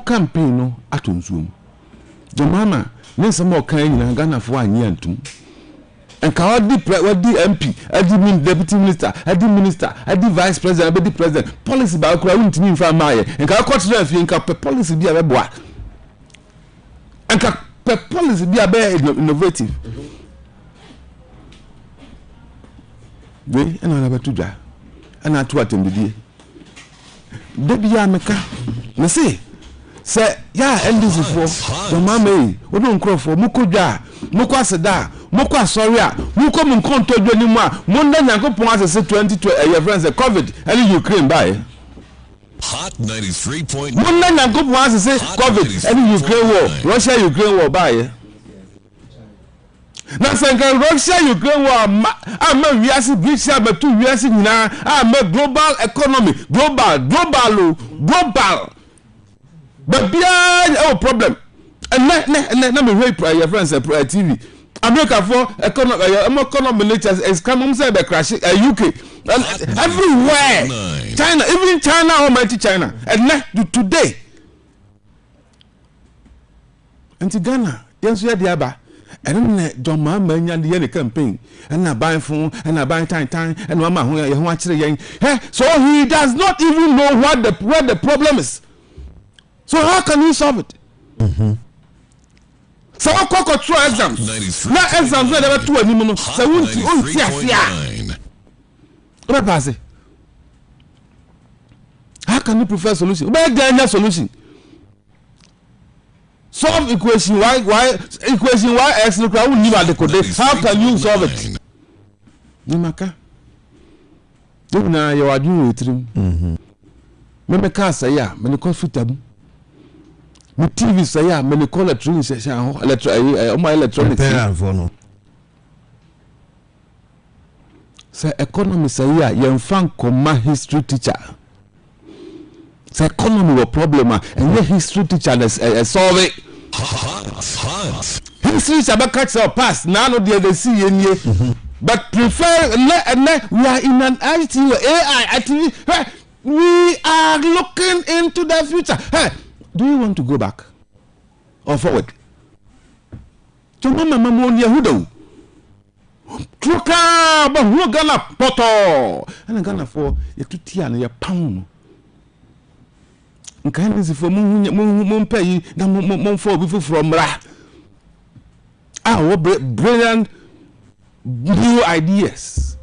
campaign no atonsuom the mama nessa mo kan na Ghana for anyi antum enka wadi MP adi deputy minister adi minister adi vice president adi president policy ba kura wuntimi mfa maaye enka kwatira afie enka policy bi abeboa and the policy be a very innovative. We and I never to that. And I to attend the day. Debbie Ameka. Me say, yeah, and this is for the mammy. We don't call for Mukoja, Mukwasada, Mukwa Soria, Mukom and Conto anymore. Monday, Yanko Ponce said 20 your friends, the COVID, and Ukraine by. Hot 93.9. Monday Yanko Ponce say COVID, and Ukraine war, Russia-Ukraine war by. Now, Russia-Ukraine war, I'm a years, British, but 2 years now, I'm a global economy, global. But beyond our problem, and let me rape your friends TV. America for economy lectures is coming say the crash UK everywhere. China, even China, almighty China, and today. And to Ghana, yes, we are the Abba. And then John Mamma and the campaign, and I buy phone, and I buy time, and Mama who watch the young. So he does not even know where the problem is. So how can you solve it? So I call through exams. Now exams were never 2 anymore. So how can you prefer solution? Where there is solution? Solve equation y x look how can you solve it? Nimaka. na ya wadun wetrim me ka say ya me ko fitam me TV say ya me ko electronics electronics say economy say ya yen fan koma history teacher say economy was problem and history teacher solve it history teacher catch our past now no they see ye but prefer we are in an IT AI we are looking into the future. Hey, do you want to go back or forward? Mama Yahudo. Truka, but who gonna poto? And gonna for a tutian a pound. And kindness for moon pay, no for before from Ra. Our brilliant new ideas.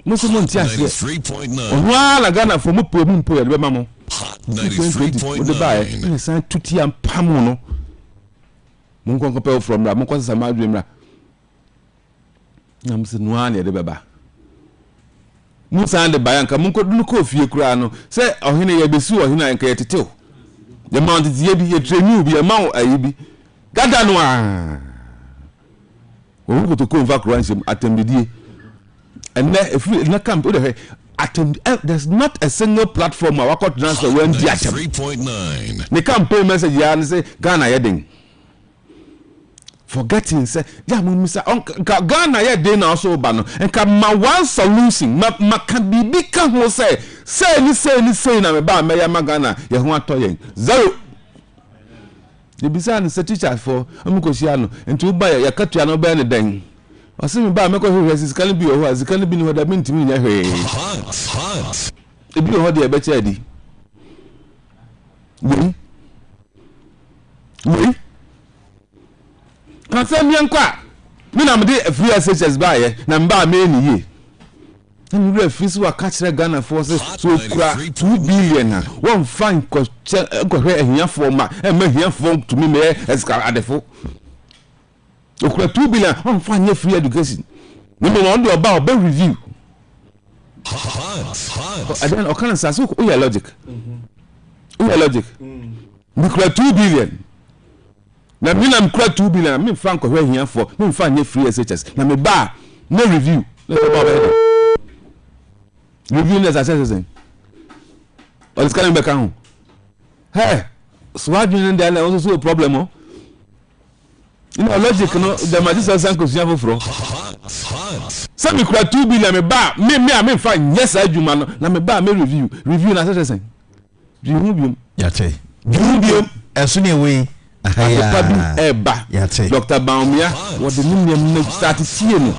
Muslim tias 93.9. Wala Ghana for mo po be mamo. 93.9. Na san tuti am pamo no. Mun kon compare from ra, mun kon sama dream ra. Na mse no an de beba. Mun san de bayanka mun ko dunu ko fie kura no. Se ohene ye besu ohene anka ye tetew. The mount ye bi ye trenu bi e mawo ayi bi. Gada no a. Wo ko to ko va kura nsem atembidie. And if you camp, there's not a single platform I could transfer when the 3.9. They can't pay message and say Ghana heading. Forgetting say Ghana heading also ban and can my one solution can be big can say na me ba me ya Ghana ye ho atoyen zero. The bizarre is a teacher for Amukosiano and to buy a katua no be den. I see me ba me ko hwehwe can be o ho can be no da me ntimi nya hwe hot e bi o ho de e be cha di oui kan se mi nkwa me na me de free SHS ba ye na me ba me ni ye na me re free so aka kire Ghana force so kura 2 billion na one fine ko hwe ehia for ma e ma hia for to me eska adefo okura 2 billion on fine free education we no on do about review and then okan say so o ya logic we kura 2 billion na me na kura 2 billion me fan ko hwe hia for me fan free SHS na me ba no review let's go about review as assessing or is coming back home hey so what do you know there also a problem oh you know logic no the magistrate san ko sian foforo say me kura 2 billion me ba me fa yes adwuma no na me ba me review na assessing Biom Biom eso ne we eba Dr. Baumia what the name start see no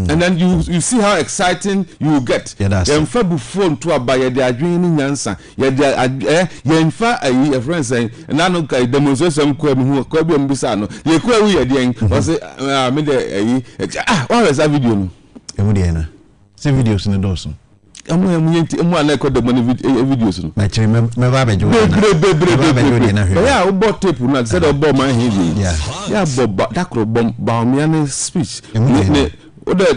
and then you see how exciting you get you fa bu phone to abaye de adwen ni nyansa you fa a friend say na no ka demonstration ko mi hu ko bi o bisa no ye ko wi ye de o say me de what is that video no e mu de na se videos ne do so emu yenti emu ana ko de money videos no na chiri me ba bejo ya o bought tape na said o bought my heavy ya bob that could bomb me speech ne o de e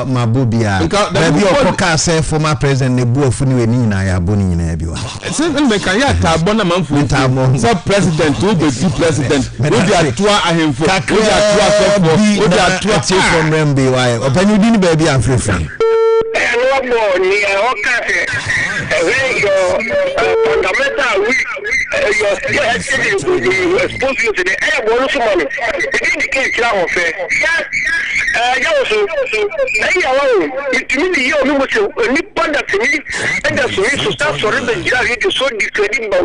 ma bobia baby o ka say former president ne bu ofu ni we ni na ya bo ni na bi wa say me kan ya ta bo na manfu so president o be president o di atua ahemfo o di atua sofo o di atua from rembe wa opanu di ni baby afrefre no more ni o ka se fundamental your actually expose you to the air bonus money it indicate kila ho fe Agya Wusu ya wo itimi di yo mi mo se ni panda timi and so start sorry the jira so discredit ba